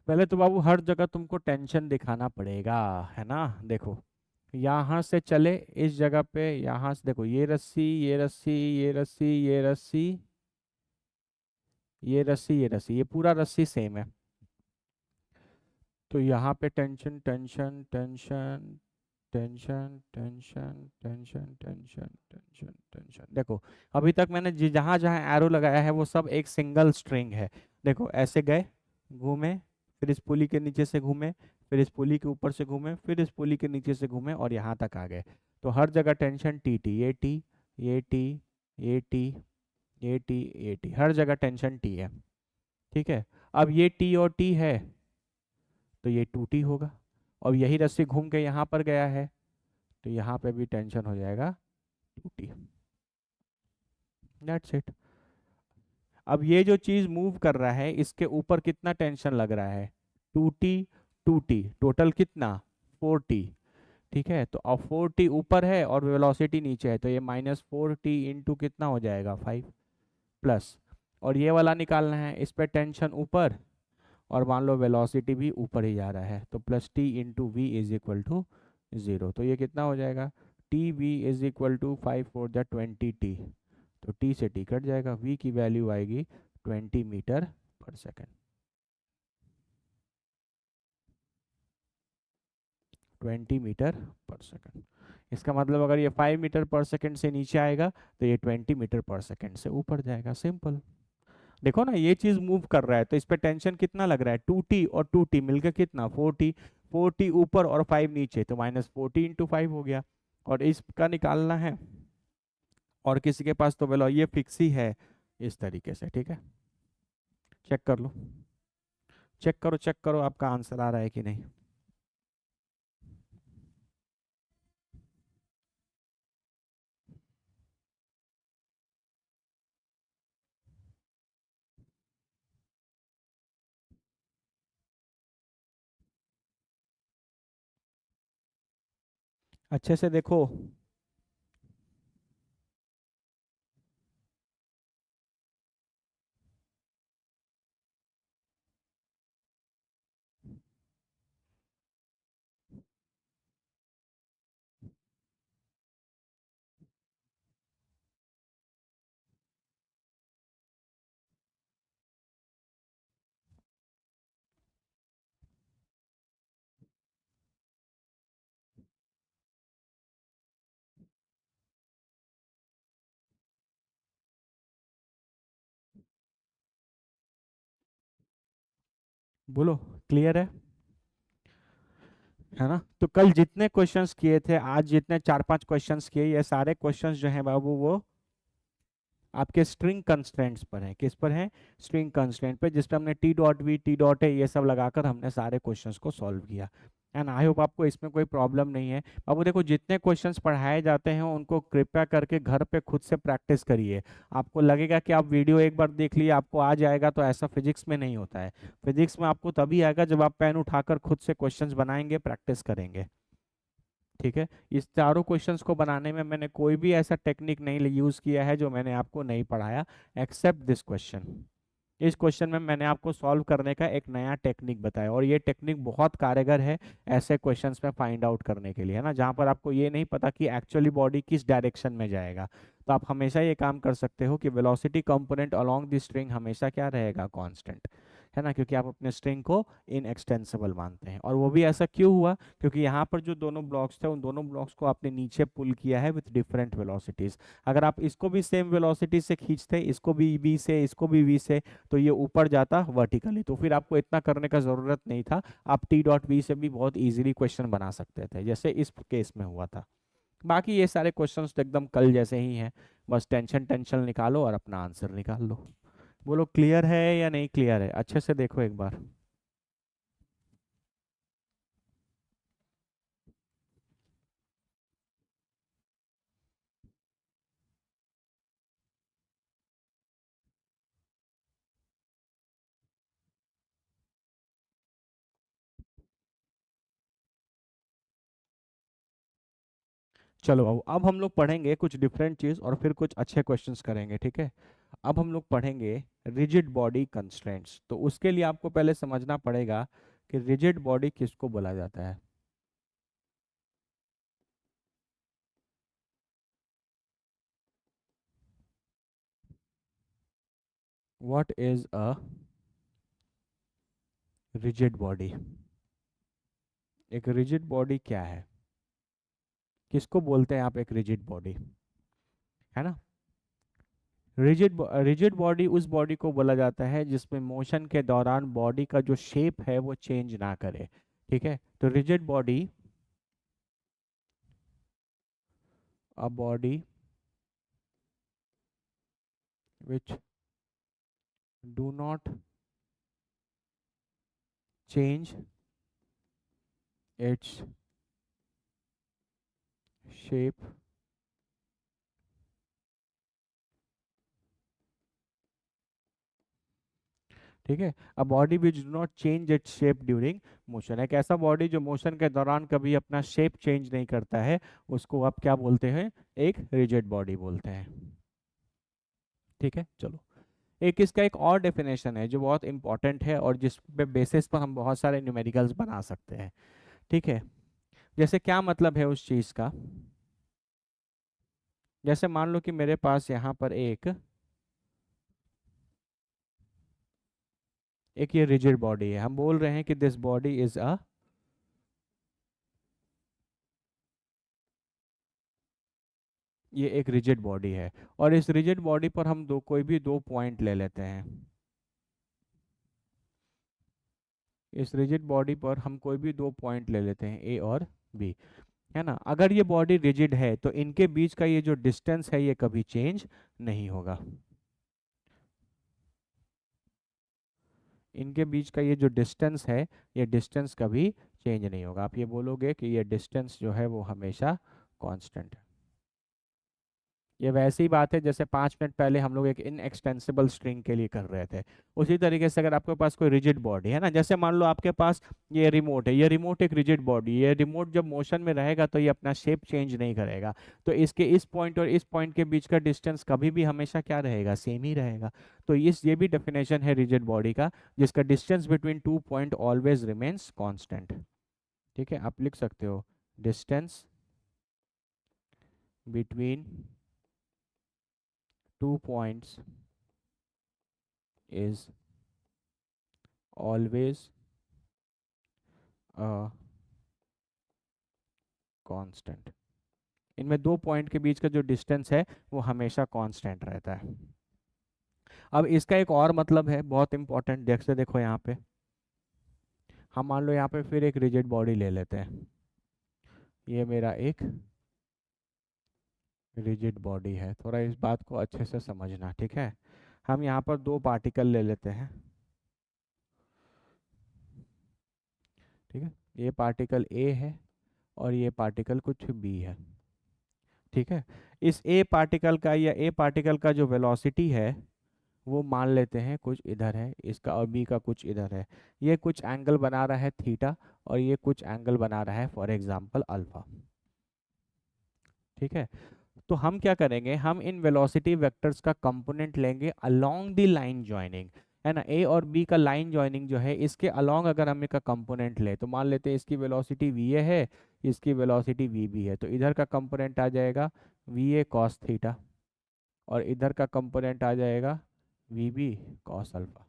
Speaker 1: पहले तो बाबू हर जगह तुमको टेंशन दिखाना पड़ेगा, है ना। देखो, यहाँ से चले इस जगह पे, यहाँ से देखो, ये रस्सी, ये रस्सी, ये रस्सी, ये रस्सी, ये रस्सी, ये रस्सी, ये पूरा रस्सी सेम है। तो यहाँ पे tension tension tension tension tension tension tension tension tension. देखो, अभी तक मैंने जहाँ जहाँ एरो लगाया है वो सब एक सिंगल स्ट्रिंग है। देखो, ऐसे गए, घूमे, फिर इस पुली के नीचे से घूमे, फिर इस पुली के ऊपर से घूमे, फिर इस पुली के नीचे से घूमे और यहाँ तक आ गए। तो हर जगह टेंशन टी टी, ये टी, ये टी, ये टी, ये टी, ये टी, हर जगह टेंशन टी है। ठीक है। अब ये टी और टी है, तो ये टू टी होगा। और यही रस्सी घूम के यहाँ पर गया है, तो यहाँ पे भी टेंशन हो जाएगा टू टी। That's it. अब ये जो चीज मूव कर रहा है, इसके ऊपर कितना टेंशन लग रहा है, two T, two T, total कितना, 4t। ठीक है, तो अब 4t ऊपर है और वेलोसिटी नीचे है, तो ये -4t इंटू कितना हो जाएगा, 5 प्लस। और ये वाला निकालना है, इस पे टेंशन ऊपर और मान लो वेलोसिटी भी ऊपर ही जा रहा है, तो plus T into V is equal to 0। तो ये कितना हो जाएगा, T V is equal to 5 4 20 टी। तो टी से टी कट जाएगा, वी की वैल्यू आएगी 20 मीटर पर सेकेंड। 20 मीटर पर सेकेंड। इसका मतलब अगर ये 5 मीटर पर सेकेंड से नीचे आएगा, तो ये 20 मीटर पर सेकेंड से ऊपर जाएगा, सिंपल। देखो ना, ये चीज मूव कर रहा है, तो इस पे टेंशन कितना लग रहा है, 2t और 2t मिलकर कितना, 4t। 4t ऊपर और 5 नीचे, तो -40 इंटू 5 हो गया। और इसका निकालना है, और किसी के पास तो बोलो ये फिक्स ही है, इस तरीके से। ठीक है, चेक कर लो, चेक करो, चेक करो आपका आंसर आ रहा है कि नहीं। अच्छे से देखो। बोलो, क्लियर है ना? तो कल जितने क्वेश्चंस किए थे, आज जितने 4-5 क्वेश्चंस किए, ये सारे क्वेश्चंस जो हैं बाबू वो आपके स्ट्रिंग कंस्ट्रेंट्स पर है। किस पर है? स्ट्रिंग कंस्ट्रेंट पे, जिस पे हमने T dot V, T dot A, ये सब लगाकर हमने सारे क्वेश्चंस को सॉल्व किया। एंड आई होप आपको इसमें कोई प्रॉब्लम नहीं है। अब देखो, जितने क्वेश्चंस पढ़ाए जाते हैं उनको कृपया करके घर पे खुद से प्रैक्टिस करिए। आपको लगेगा कि आप वीडियो एक बार देख लिए आपको आ जाएगा, तो ऐसा फिजिक्स में नहीं होता है। फिजिक्स में आपको तभी आएगा जब आप पेन उठाकर खुद से क्वेश्चंस बनाएंगे, प्रैक्टिस करेंगे। ठीक है? इस चारों क्वेश्चंस को बनाने में मैंने कोई भी ऐसा टेक्निक नहीं यूज किया है जो मैंने आपको नहीं पढ़ाया, एक्सेप्ट दिस क्वेश्चन। इस क्वेश्चन में मैंने आपको सॉल्व करने का एक नया टेक्निक बताया, और ये टेक्निक बहुत कारगर है ऐसे क्वेश्चंस में फाइंड आउट करने के लिए, है ना, जहाँ पर आपको ये नहीं पता कि एक्चुअली बॉडी किस डायरेक्शन में जाएगा। तो आप हमेशा ये काम कर सकते हो कि velocity component along the string हमेशा क्या रहेगा? कांस्टेंट, है ना, क्योंकि आप अपने स्ट्रिंग को इनएक्सटेंसिबल मानते हैं। और वो भी ऐसा क्यों हुआ? क्योंकि यहाँ पर जो दोनों ब्लॉक्स थे, उन दोनों ब्लॉक्स को आपने नीचे पुल किया है विथ डिफरेंट वेलोसिटीज। अगर आप इसको भी सेम वेलोसिटी से खींचते, इसको भी वी से, इसको भी वी से, तो ये ऊपर जाता वर्टिकली, तो फिर आपको इतना करने का जरूरत नहीं था। आप टी डॉट वी से भी बहुत इजीली क्वेश्चन बना सकते थे, जैसे इस केस में हुआ था। बाकी ये सारे क्वेश्चंस तो एकदम कल जैसे ही हैं। बस टेंशन टेंशन निकालो और अपना आंसर निकाल लो। बोलो, क्लियर है या नहीं क्लियर है? अच्छे से देखो एक बार। चलो, अब हम लोग पढ़ेंगे कुछ डिफरेंट चीज और फिर कुछ अच्छे क्वेश्चंस करेंगे, ठीक है? अब हम लोग पढ़ेंगे रिजिड बॉडी कंस्ट्रेंट्स। तो उसके लिए आपको पहले समझना पड़ेगा कि रिजिड बॉडी किसको बोला जाता है। What is a rigid body? एक रिजिड बॉडी क्या है? किसको बोलते हैं आप एक रिजिड बॉडी? है ना? रिजिड बॉडी उस बॉडी को बोला जाता है जिसमें मोशन के दौरान बॉडी का जो शेप है वो चेंज ना करे। ठीक है? तो rigid body, a body which do not change its shape, ठीक है, a body which do not change its shape during motion. एक ऐसा बॉडी जो मोशन के दौरान कभी अपना शेप चेंज नहीं करता है, उसको आप क्या बोलते हैं? एक रिजिड बॉडी बोलते हैं। ठीक है, चलो। एक इसका एक और डेफिनेशन है जो बहुत इंपॉर्टेंट है और जिस पे बेसिस पर हम बहुत सारे न्यूमेरिकल्स बना सकते हैं। ठीक है? जैसे क्या मतलब है उस चीज का? जैसे मान लो कि मेरे पास यहाँ पर एक एक ये रिजिड बॉडी है, हम बोल रहे हैं कि दिस बॉडी इज अ, ये एक रिजिड बॉडी है। और इस रिजिड बॉडी पर हम दो कोई भी दो पॉइंट ले लेते हैं। इस रिजिड बॉडी पर हम कोई भी दो पॉइंट ले लेते हैं, ए और बी, है ना? अगर ये बॉडी रिजिड है तो इनके बीच का ये जो डिस्टेंस है ये कभी चेंज नहीं होगा। इनके बीच का ये जो डिस्टेंस है, ये डिस्टेंस कभी चेंज नहीं होगा। आप ये बोलोगे कि ये डिस्टेंस जो है वो हमेशा कांस्टेंट है। ये वैसी बात है जैसे 5 मिनट पहले हम लोग एक इनएक्सटेंसिबल स्ट्रिंग के लिए कर रहे थे। उसी तरीके से अगर आपके पास कोई रिजिड बॉडी है ना, जैसे मान लो आपके पास ये रिमोट है, ये रिमोट एक रिजिड बॉडी, ये रिमोट जब मोशन में रहेगा तो ये अपना शेप चेंज नहीं करेगा। तो इसके इस पॉइंट और इस पॉइंट के बीच का डिस्टेंस कभी भी हमेशा क्या रहेगा, सेम ही रहेगा। तो इस ये भी डेफिनेशन है रिजिड बॉडी का, जिसका distance between 2 point always remains constant. ठीक है, आप लिख सकते हो distance between 2 points is always a constant। इनमें 2 पॉइंट के बीच का जो डिस्टेंस है वो हमेशा कांस्टेंट रहता है। अब इसका एक और मतलब है बहुत इंपॉर्टेंट, देख से देखो यहाँ पे, हम मान लो यहाँ पे फिर एक रिजिड बॉडी ले लेते हैं। ये मेरा एक रिजिड बॉडी है, थोड़ा इस बात को अच्छे से समझना, ठीक है। हम यहाँ पर 2 पार्टिकल ले लेते हैं, ठीक है। ये पार्टिकल ए है और ये पार्टिकल कुछ बी है, ठीक है। इस ए पार्टिकल का या ए पार्टिकल का जो वेलोसिटी है वो मान लेते हैं कुछ इधर है, इसका और बी का कुछ इधर है। ये कुछ एंगल बना रहा है थीटा और ये कुछ एंगल बना रहा है फॉर एग्जांपल अल्फा, ठीक है। तो हम क्या करेंगे, हम इन वेलोसिटी वेक्टर्स का कंपोनेंट लेंगे अलोंग द लाइन जॉइनिंग, है ना। ए और बी का लाइन जॉइनिंग जो है इसके अलोंग अगर हम इसका कंपोनेंट ले तो मान लेते हैं इसकी वेलोसिटी वी ए है, इसकी वेलोसिटी वी बी है, तो इधर का कंपोनेंट आ जाएगा वी ए कॉस थीटा और इधर का कंपोनेंट आ जाएगा वी बी कॉस अल्फा,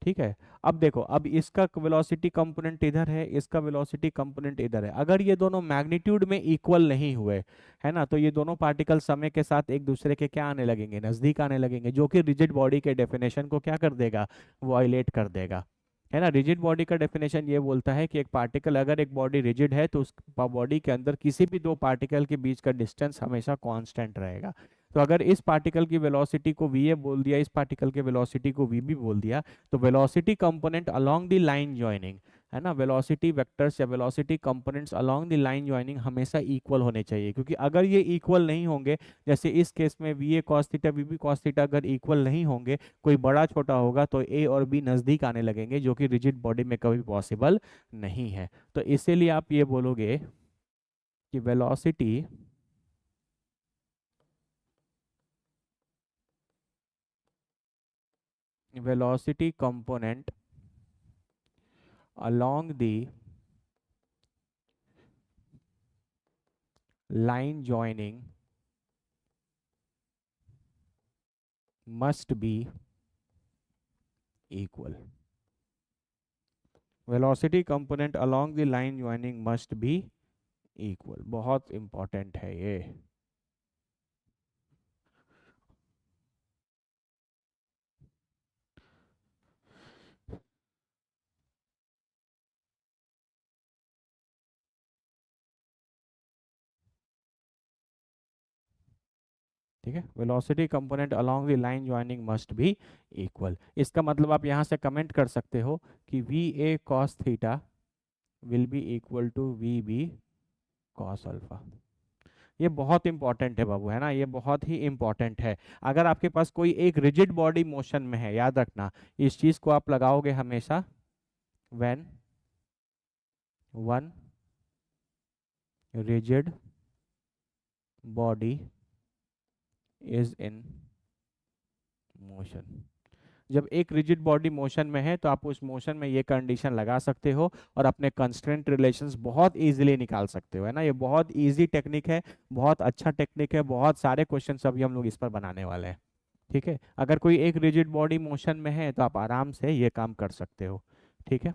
Speaker 1: ठीक है। अब देखो, अब इसका वेलोसिटी कंपोनेंट इधर है, इसका वेलोसिटी कंपोनेंट इधर है, अगर ये दोनों मैग्नीट्यूड में इक्वल नहीं हुए, है ना, तो ये दोनों पार्टिकल समय के साथ एक दूसरे के क्या आने लगेंगे, नजदीक आने लगेंगे, जो कि रिजिड बॉडी के डेफिनेशन को क्या कर देगा, वायलेट कर देगा, है ना। रिजिड बॉडी का डेफिनेशन ये बोलता है कि एक पार्टिकल, अगर एक बॉडी रिजिड है तो उस बॉडी के अंदर किसी भी 2 पार्टिकल के बीच का डिस्टेंस हमेशा कांस्टेंट रहेगा। तो अगर इस पार्टिकल की वेलोसिटी को वी ए बोल दिया, इस पार्टिकल की वेलोसिटी को वी बी बोल दिया, तो velocity component along the line joining, है ना, वेलोसिटी वेक्टर्स या velocity components along the line joining हमेशा इक्वल होने चाहिए, क्योंकि अगर ये इक्वल नहीं होंगे, जैसे इस केस में V A cos theta V B cos theta अगर इक्वल नहीं होंगे, कोई बड़ा छोटा होगा, तो ए और बी नज़दीक आने लगेंगे, जो कि रिजिड बॉडी में कभी पॉसिबल नहीं है। तो इसीलिए आप ये बोलोगे कि velocity component along the line joining must be equal। velocity component along the line joining must be equal, बहुत इंपॉर्टेंट है ये। ठीक है, velocity component along the line joining must be equal. इसका मतलब आप यहाँ से कमेंट कर सकते हो कि V A cos theta will be equal to we B cos alpha. ये बहुत इंपॉर्टेंट है बाबू, है ना, ये बहुत ही इंपॉर्टेंट है। अगर आपके पास कोई एक रिजिड बॉडी मोशन में है, याद रखना इस चीज को आप लगाओगे हमेशा, when one rigid body is in motion. जब एक रिजिड बॉडी मोशन में है तो आप उस मोशन में ये कंडीशन लगा सकते हो और अपने कंस्ट्रेंट रिलेशंस बहुत इजीली निकाल सकते हो, है ना। ये बहुत इजी टेक्निक है, बहुत अच्छा टेक्निक है, बहुत सारे क्वेश्चन अभी हम लोग इस पर बनाने वाले हैं, ठीक है। अगर कोई एक रिजिड बॉडी मोशन में है तो आप आराम से ये काम कर सकते हो, ठीक है।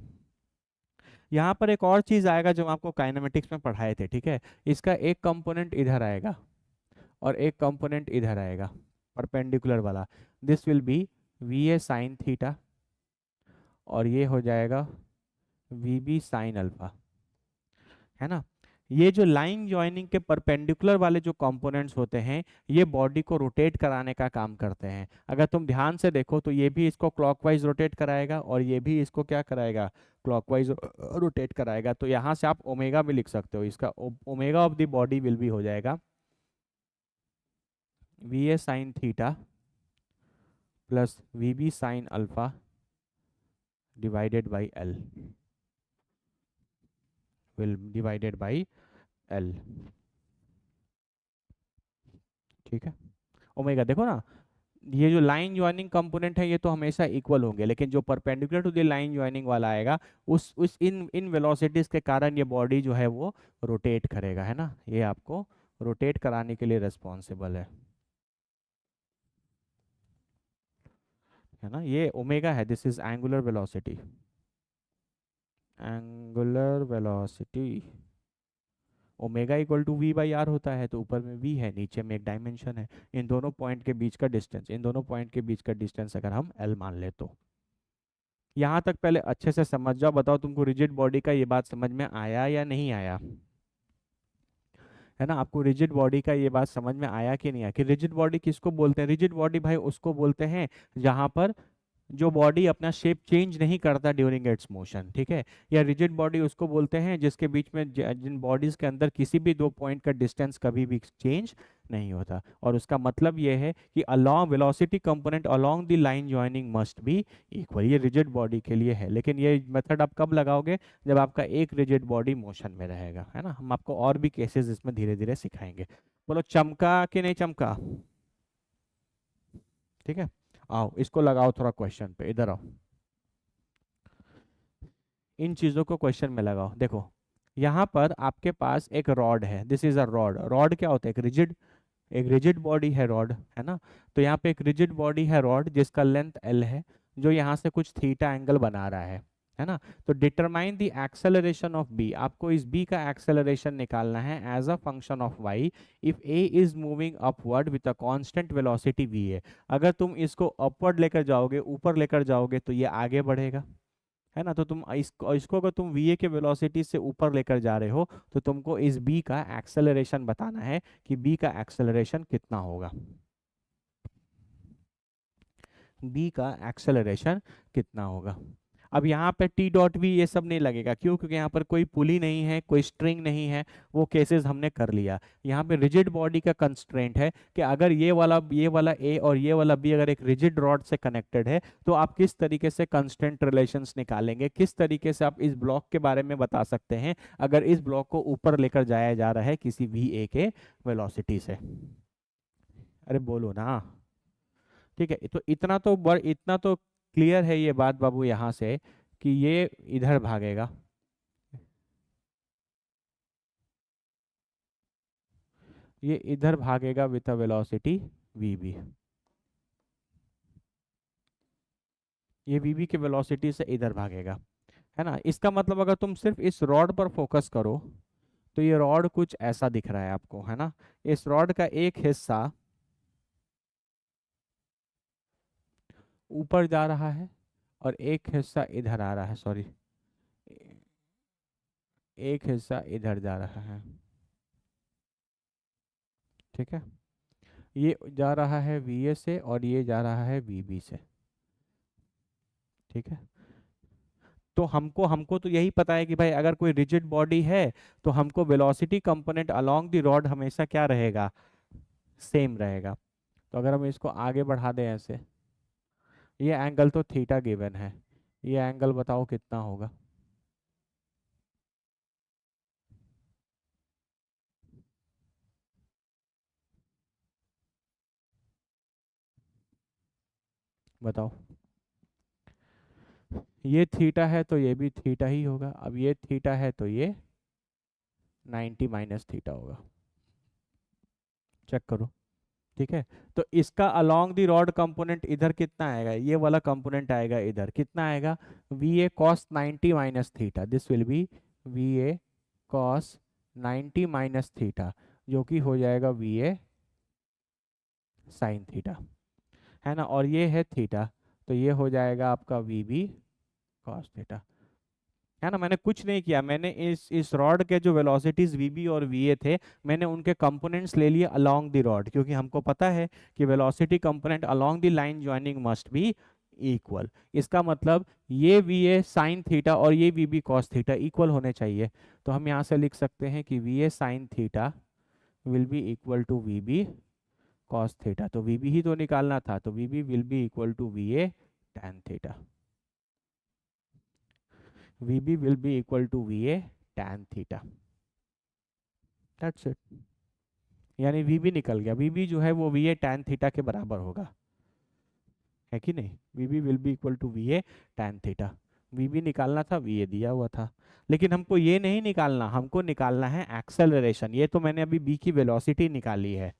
Speaker 1: यहाँ पर एक और चीज आएगा जो हम आपको काइनेमेटिक्स में पढ़ाए थे, ठीक है। इसका एक कंपोनेंट इधर आएगा और एक कंपोनेंट इधर आएगा, परपेंडिकुलर वाला। This will be V A sine theta और ये हो जाएगा वी बी साइन अल्फा, है ना। ये जो लाइन ज्वाइनिंग के परपेंडिकुलर वाले जो कंपोनेंट्स होते हैं ये बॉडी को रोटेट कराने का काम करते हैं। अगर तुम ध्यान से देखो तो ये भी इसको क्लॉकवाइज रोटेट कराएगा और ये भी इसको क्या कराएगा, क्लॉकवाइज रोटेट कराएगा। तो यहाँ से आप ओमेगा भी लिख सकते हो, इसका omega of the body will भी हो जाएगा V A sine theta plus V B sine alpha divided by L, will divided by L. ठीक है, ओमेगा देखो ना, ये जो लाइन ज्वाइनिंग कंपोनेंट है ये तो हमेशा इक्वल होंगे, लेकिन जो perpendicular to the line joining वाला आएगा उस इन इन वेलोसिटीज के कारण ये बॉडी जो है वो रोटेट करेगा, है ना, ये आपको रोटेट कराने के लिए रिस्पॉन्सिबल है ना, ये ओमेगा है, this is angular velocity, angular velocity. Omega equal to V by R होता है, तो ऊपर में वी है, नीचे में एक डायमेंशन है, इन दोनों पॉइंट के बीच का डिस्टेंस, इन दोनों पॉइंट के बीच का डिस्टेंस अगर हम एल मान ले तो। यहाँ तक पहले अच्छे से समझ जाओ, बताओ तुमको रिजिड बॉडी का ये बात समझ में आया या नहीं आया, है ना, आपको रिजिड बॉडी का ये बात समझ में आया कि नहीं आया, कि रिजिड बॉडी किसको बोलते हैं, रिजिड बॉडी भाई उसको बोलते हैं जहां पर जो बॉडी अपना शेप चेंज नहीं करता ड्यूरिंग इट्स मोशन, ठीक है, या रिजिड बॉडी उसको बोलते हैं जिसके बीच में जिन बॉडीज के अंदर किसी भी दो पॉइंट का डिस्टेंस कभी भी चेंज नहीं होता, और उसका मतलब ये है कि along velocity component along the line joining must be equal, ये रिजिड बॉडी के लिए है, लेकिन ये मेथड आप कब लगाओगे, जब आपका एक रिजिड बॉडी मोशन में रहेगा, है ना, हम आपको और भी केसेस इसमें धीरे धीरे सिखाएंगे। बोलो चमका कि नहीं चमका, ठीक है, आओ इसको लगाओ थोड़ा क्वेश्चन पे, इधर आओ, इन चीज़ों को क्वेश्चन में लगाओ। देखो यहाँ पर आपके पास एक रॉड है, this is a rod, rod क्या होता है, एक रिजिड बॉडी है रॉड, है ना, तो यहाँ पे एक रिजिड बॉडी है रॉड जिसका लेंथ एल है, जो यहाँ से कुछ थीटा एंगल बना रहा है ना, तो determine the acceleration of B, आपको इस बी का एक्सेलरेशन निकालना है as a function of Y if A is moving upward with a constant velocity V A, अगर तुम इसको अपवर्ड लेकर जाओगे, ऊपर लेकर जाओगे तो ये आगे बढ़ेगा, है ना, तो तुम इसको अगर तुम वीए के वेलोसिटी से ऊपर लेकर जा रहे हो तो तुमको इस बी का एक्सेलरेशन बताना है कि बी का एक्सेलरेशन कितना होगा, बी का एक्सेलरेशन कितना होगा। अब यहाँ पे टी डॉट भी ये सब नहीं लगेगा, क्यों, क्योंकि यहाँ पर कोई पुली नहीं है, कोई स्ट्रिंग नहीं है, वो केसेस हमने कर लिया। यहाँ पे रिजिड बॉडी का कंस्ट्रेंट है कि अगर ये वाला ए और ये वाला बी अगर एक रिजिड रॉड से कनेक्टेड है तो आप किस तरीके से कंस्ट्रेंट रिलेशंस निकालेंगे, किस तरीके से आप इस ब्लॉक के बारे में बता सकते हैं अगर इस ब्लॉक को ऊपर लेकर जाया जा रहा है किसी वी ए के वेलोसिटी से, अरे बोलो ना, ठीक है, तो इतना तो क्लियर है ये बात बाबू यहाँ से कि ये इधर भागेगा, ये इधर भागेगा with a velocity V B, ये वी बी के वेलोसिटी से इधर भागेगा, है ना, इसका मतलब अगर तुम सिर्फ इस रॉड पर फोकस करो तो ये रॉड कुछ ऐसा दिख रहा है आपको, है ना, इस रॉड का एक हिस्सा ऊपर जा रहा है और एक हिस्सा इधर आ रहा है, सॉरी, एक हिस्सा इधर जा रहा है, ठीक है, ये जा रहा है वी ए से और ये जा रहा है वी बी से, ठीक है, तो हमको हमको तो यही पता है कि भाई अगर कोई रिजिड बॉडी है तो हमको velocity component along the rod हमेशा क्या रहेगा, सेम रहेगा, तो अगर हम इसको आगे बढ़ा दें ऐसे, ये एंगल तो थीटा गिवन है, ये एंगल बताओ कितना होगा, बताओ, ये थीटा है तो ये भी थीटा ही होगा, अब ये थीटा है तो ये 90 माइनस थीटा होगा, चेक करो, ठीक है, तो इसका अलोंग द रॉड कंपोनेंट इधर कितना आएगा, ये वाला कंपोनेंट आएगा इधर कितना आएगा, we A cos 90 minus theta, this will be V A cos 90 minus theta, जो कि हो जाएगा वी ए साइन थीटा, है ना, और ये है थीटा, तो ये हो जाएगा आपका वी बी कॉस थीटा, है ना, मैंने कुछ नहीं किया, मैंने इस रॉड के जो वेलोसिटीज वी बी और वी ए थे मैंने उनके कंपोनेंट्स ले लिए अलोंग द रॉड, क्योंकि हमको पता है कि velocity component along the line joining must be equal, इसका मतलब ये वी ए साइन थीटा और ये वी बी कॉस थीटा इक्वल होने चाहिए, तो हम यहाँ से लिख सकते हैं कि V A sine theta will be equal to we B cos theta, तो वी बी ही तो निकालना था, तो we B will be equal to V A tan theta, V B will be equal to V A tan theta, that's it. यानी V B निकल गया, we B जो है वो वी ए टैन थीटा के बराबर होगा, है कि नहीं, V B will be equal to V A tan theta. V B निकालना था, वी ए दिया हुआ था, लेकिन हमको ये नहीं निकालना, हमको निकालना है एक्सेलरेशन। ये तो मैंने अभी बी की वेलोसिटी निकाली है,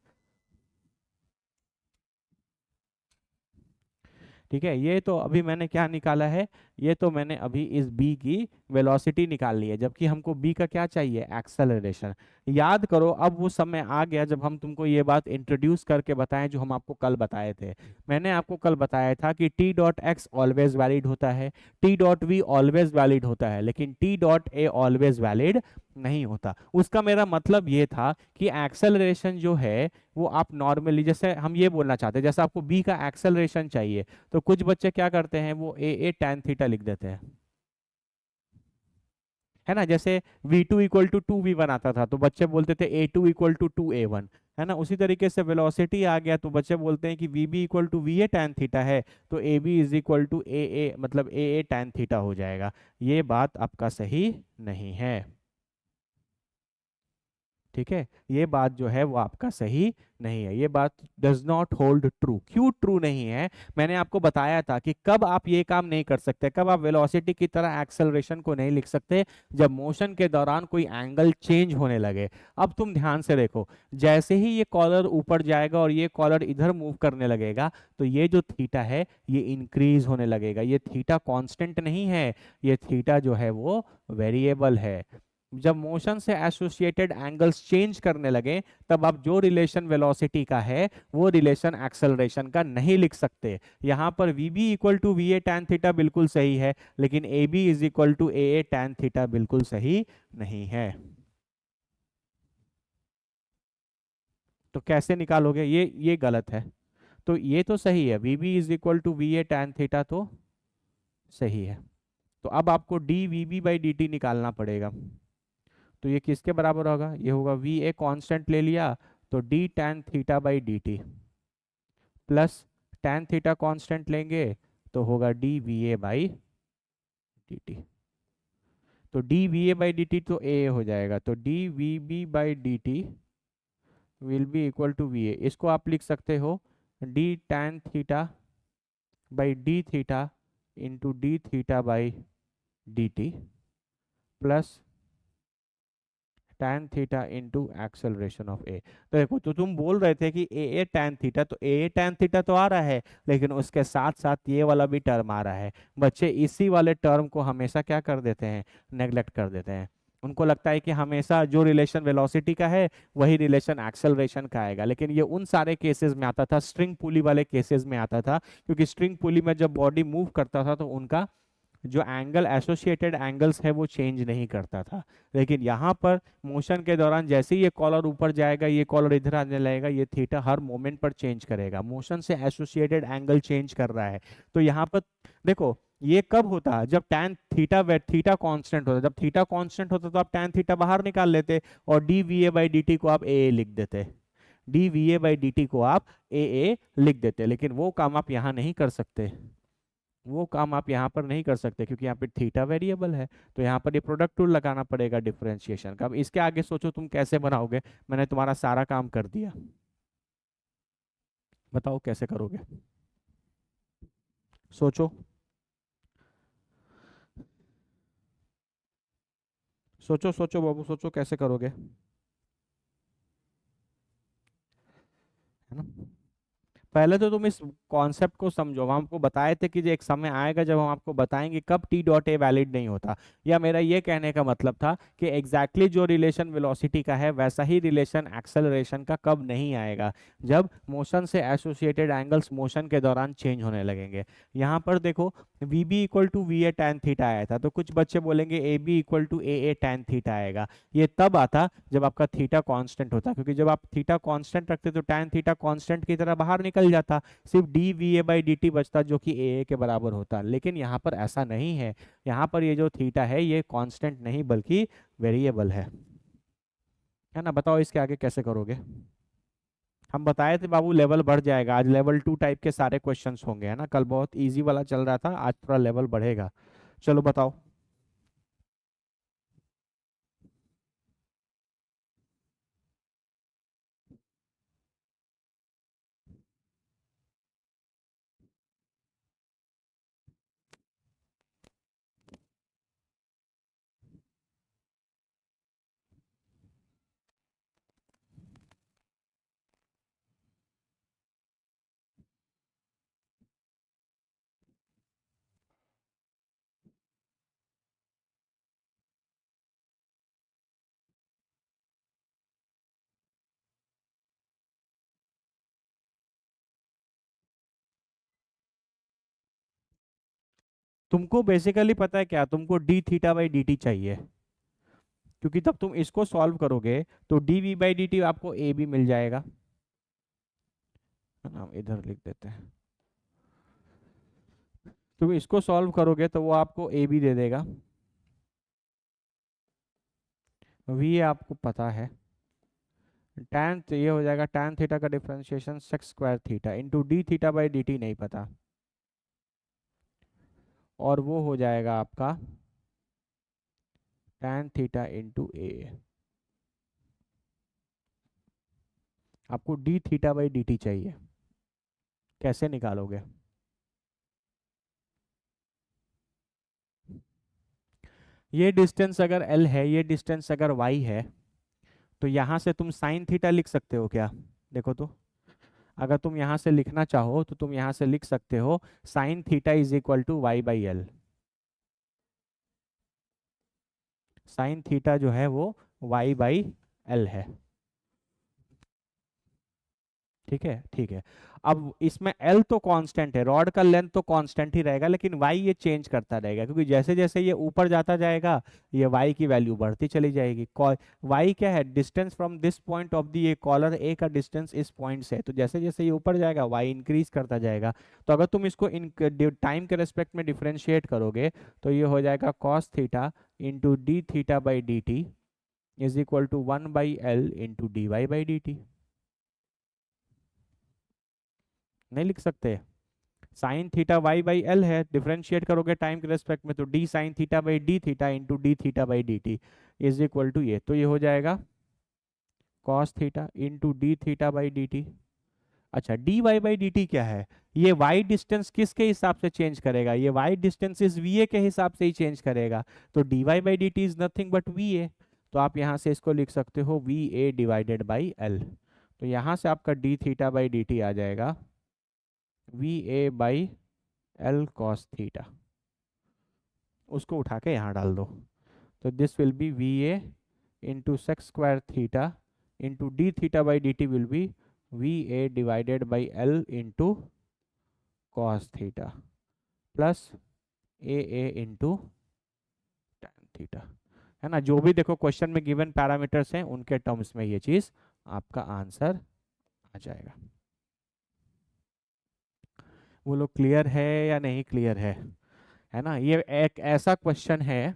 Speaker 1: ठीक है, ये तो अभी मैंने क्या निकाला है, ये तो मैंने अभी इस बी की वेलोसिटी निकाल ली है, जबकि हमको बी का क्या चाहिए, एक्सेलरेशन। याद करो, अब वो समय आ गया जब हम तुमको ये बात इंट्रोड्यूस करके बताएं जो हम आपको कल बताए थे। मैंने आपको कल बताया था कि T dot X always valid होता है, T dot V always valid होता है, लेकिन T dot A always valid नहीं होता। उसका मेरा मतलब ये था कि एक्सेलरेशन जो है वो आप नॉर्मली, जैसे हम ये बोलना चाहते हैं, जैसे आपको बी का एक्सेलरेशन चाहिए, तो कुछ बच्चे क्या करते हैं, वो ए टैन थीटा लिख देते हैं, है ना। जैसे V two equal to two V one आता था तो बच्चे बोलते थे A two equal to two A one, है ना। उसी तरीके से वेलोसिटी आ गया तो बच्चे बोलते हैं कि V B equal to V A tan theta है, तो A B is equal to A मतलब ए टैन थीटा हो जाएगा। ये बात आपका सही नहीं है, ठीक है, ये बात जो है वो आपका सही नहीं है, ये बात डज नॉट होल्ड ट्रू। क्यों ट्रू नहीं है, मैंने आपको बताया था कि कब आप ये काम नहीं कर सकते, कब आप वेलोसिटी की तरह एक्सेलरेशन को नहीं लिख सकते, जब मोशन के दौरान कोई एंगल चेंज होने लगे। अब तुम ध्यान से देखो, जैसे ही ये कॉलर ऊपर जाएगा और ये कॉलर इधर मूव करने लगेगा, तो ये जो थीटा है ये इंक्रीज होने लगेगा। ये थीटा कांस्टेंट नहीं है, ये थीटा जो है वो वेरिएबल है। जब मोशन से एसोसिएटेड एंगल्स चेंज करने लगे, तब आप जो रिलेशन वेलोसिटी का है वो रिलेशन एक्सेलरेशन का नहीं लिख सकते। यहां पर V B equal to V A tan theta बिल्कुल सही है, लेकिन A B is equal to A tan theta बिल्कुल सही नहीं है। तो कैसे निकालोगे, ये गलत है। तो ये तो सही है, V B is equal to V A tan theta तो सही है। तो अब आपको D V B by D T निकालना पड़ेगा। तो ये किसके बराबर होगा, ये होगा वी ए कॉन्स्टेंट ले लिया, तो D tan theta by D T, plus tan theta constant लेंगे तो होगा D V A by D T. तो D V A by D T तो ए हो जाएगा, तो D V B by D T will be equal to V A. इसको आप लिख सकते हो D tan theta by D theta into D theta by D T plus tan theta into acceleration of ए। तो देखो, तो तुम बोल रहे थे कि ए tan थीटा, तो ए tan थीटा तो आ रहा है, लेकिन उसके साथ साथ ये वाला भी टर्म आ रहा है। बच्चे इसी वाले टर्म को हमेशा क्या कर देते हैं, नेग्लेक्ट कर देते हैं। उनको लगता है कि हमेशा जो रिलेशन वेलोसिटी का है वही रिलेशन एक्सेलरेशन का आएगा, लेकिन ये उन सारे केसेस में आता था, स्ट्रिंग पुली वाले केसेस में आता था, क्योंकि स्ट्रिंग पुली में जब बॉडी मूव करता था तो उनका जो एंगल एसोसिएटेड एंगल्स है वो चेंज नहीं करता था। लेकिन यहाँ पर मोशन के दौरान जैसे ही ये कॉलर ऊपर जाएगा, ये कॉलर इधर आने लगेगा, ये थीटा हर मोमेंट पर चेंज करेगा, मोशन से एसोसिएटेड एंगल चेंज कर रहा है। तो यहाँ पर देखो, ये कब होता है, जब टैन थीटा थीटा कांस्टेंट होता है। जब थीटा कांस्टेंट होता तो आप टैन थीटा बाहर निकाल लेते और D V A by D T को आप ए लिख देते, D V A by D T को आप ए लिख देते, लेकिन वो काम आप यहाँ नहीं कर सकते, वो काम आप यहाँ पर नहीं कर सकते, क्योंकि यहाँ पे थीटा वेरिएबल है। तो यहाँ पर ये प्रोडक्ट टूल लगाना पड़ेगा डिफरेंशिएशन का। अब इसके आगे सोचो तुम कैसे बनाओगे, मैंने तुम्हारा सारा काम कर दिया, बताओ कैसे करोगे, सोचो, सोचो सोचो बाबू, सोचो कैसे करोगे, है ना। पहले तो तुम इस कॉन्सेप्ट को समझो। हम आपको बताए थे कि जो एक समय आएगा जब हम आपको बताएंगे कब टी डॉट ए वैलिड नहीं होता, या मेरा ये कहने का मतलब था कि एग्जैक्टली जो रिलेशन वेलोसिटी का है वैसा ही रिलेशन एक्सेलरेशन का कब नहीं आएगा, जब मोशन से एसोसिएटेड एंगल्स मोशन के दौरान चेंज होने लगेंगे। यहाँ पर देखो, V B equal to V A tan theta आया था, तो कुछ बच्चे बोलेंगे A B equal to A tan theta आएगा। ये तब आता जब आपका थीटा कांस्टेंट होता, क्योंकि जब आप थीटा कांस्टेंट रखते तो टैन थीटा कांस्टेंट की तरह बाहर निकल जाता, सिर्फ D V A by D T बचता जो कि ए के बराबर होता। लेकिन यहाँ पर ऐसा नहीं है, यहाँ पर ये जो थीटा है ये कांस्टेंट नहीं बल्कि वेरिएबल है ना। बताओ इसके आगे कैसे करोगे, हम बताए थे बाबू लेवल बढ़ जाएगा, आज लेवल 2 टाइप के सारे क्वेश्चंस होंगे, है ना। कल बहुत इजी वाला चल रहा था, आज थोड़ा लेवल बढ़ेगा। चलो बताओ। तुमको बेसिकली पता है क्या, तुमको D theta by D T चाहिए, क्योंकि तब तुम इसको सॉल्व करोगे तो D V by D T आपको ए भी मिल जाएगा, है ना। हम इधर लिख देते हैं, तुम इसको सॉल्व करोगे तो वो आपको ए भी दे देगा। वी आपको पता है, tan तो ये हो जाएगा tan थीटा का differentiation sex square theta into D theta by D T नहीं पता, और वो हो जाएगा आपका tan थीटा इंटू ए। आपको D theta by D T चाहिए, कैसे निकालोगे? ये डिस्टेंस अगर एल है, ये डिस्टेंस अगर वाई है, तो यहाँ से तुम साइन थीटा लिख सकते हो क्या? देखो तो, अगर तुम यहाँ से लिखना चाहो तो तुम यहाँ से लिख सकते हो sine theta is equal to Y by L. Sine theta जो है वो वाई बाई एल है। ठीक है, ठीक है। अब इसमें एल तो कांस्टेंट है, रॉड का लेंथ तो कांस्टेंट ही रहेगा, लेकिन वाई ये चेंज करता रहेगा, क्योंकि जैसे जैसे ये ऊपर जाता जाएगा ये वाई की वैल्यू बढ़ती चली जाएगी। वाई क्या है? Distance from this point of the ये कॉलर ए का डिस्टेंस इस पॉइंट से है, तो जैसे जैसे ये ऊपर जाएगा वाई इंक्रीज करता जाएगा। तो अगर तुम इसको इन टाइम के रेस्पेक्ट में डिफ्रेंशिएट करोगे तो ये हो जाएगा cos theta into D theta by D T is equal to 1/L into D Y by D T. नहीं लिख सकते? Sine theta Y by L है, डिफरेंशिएट करोगे टाइम के रेस्पेक्ट में तो D sine theta by D theta into D theta by D T is equal to ये, तो ये हो जाएगा cos theta into D theta by D T. अच्छा, D Y by D T क्या है? ये वाई डिस्टेंस किसके हिसाब से चेंज करेगा? ये Y distance is V A के हिसाब से ही चेंज करेगा, तो D Y by D T is nothing but V A. तो आप यहाँ से इसको लिख सकते हो V A divided by L. तो यहाँ से आपका D theta by D T आ जाएगा V A by L cos theta. उसको उठा के यहाँ डाल दो, तो this will be V A into sex square theta into D theta by D T will be V A divided by L into cos theta plus A into tan theta, है ना। जो भी देखो क्वेश्चन में given parameters हैं उनके terms में ये चीज आपका आंसर आ जाएगा। वो लोग क्लियर है या नहीं क्लियर है ना। ये एक ऐसा क्वेश्चन है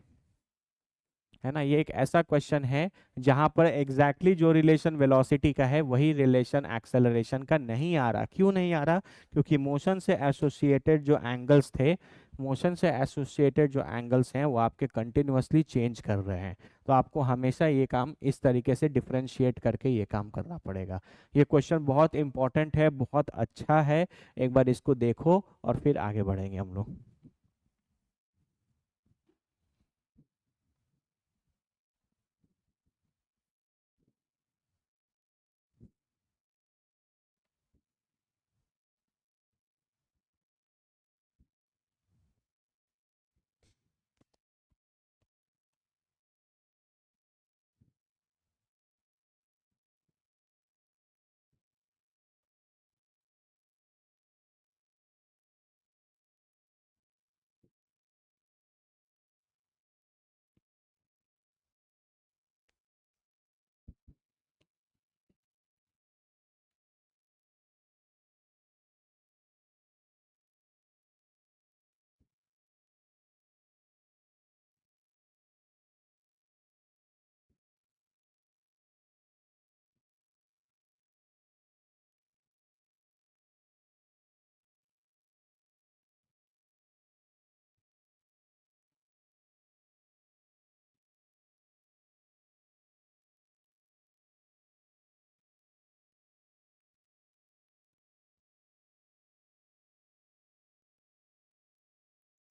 Speaker 1: ना, ये एक ऐसा क्वेश्चन है जहां पर एग्जैक्टली जो रिलेशन वेलोसिटी का है वही रिलेशन एक्सेलरेशन का नहीं आ रहा। क्यों नहीं आ रहा? क्योंकि मोशन से एसोसिएटेड जो एंगल्स थे, मोशन से एसोसिएटेड जो एंगल्स हैं वो आपके कंटिन्यूअसली चेंज कर रहे हैं। तो आपको हमेशा ये काम इस तरीके से डिफरेंशिएट करके ये काम करना पड़ेगा। ये क्वेश्चन बहुत इंपॉर्टेंट है, बहुत अच्छा है, एक बार इसको देखो और फिर आगे बढ़ेंगे हम लोग।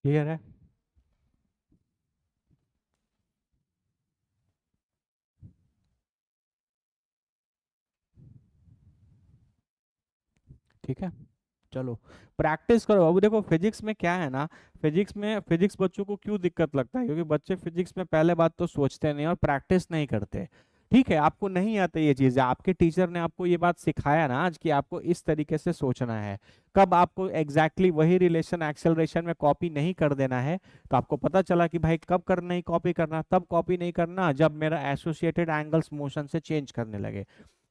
Speaker 1: क्लियर है? ठीक है, चलो प्रैक्टिस करो। अब देखो फिजिक्स में क्या है ना, फिजिक्स बच्चों को क्यों दिक्कत लगता है, क्योंकि बच्चे फिजिक्स में पहले बात तो सोचते नहीं और प्रैक्टिस नहीं करते। ठीक है, आपको नहीं आता ये चीज़, आपके टीचर ने आपको ये बात सिखाया ना आज कि आपको इस तरीके से सोचना है। कब आपको एग्जैक्टली वही रिलेशन एक्सेलरेशन में कॉपी नहीं कर देना है, तो आपको पता चला कि भाई कब कर नहीं कॉपी करना, तब कॉपी नहीं करना जब मेरा एसोसिएटेड एंगल्स मोशन से चेंज करने लगे।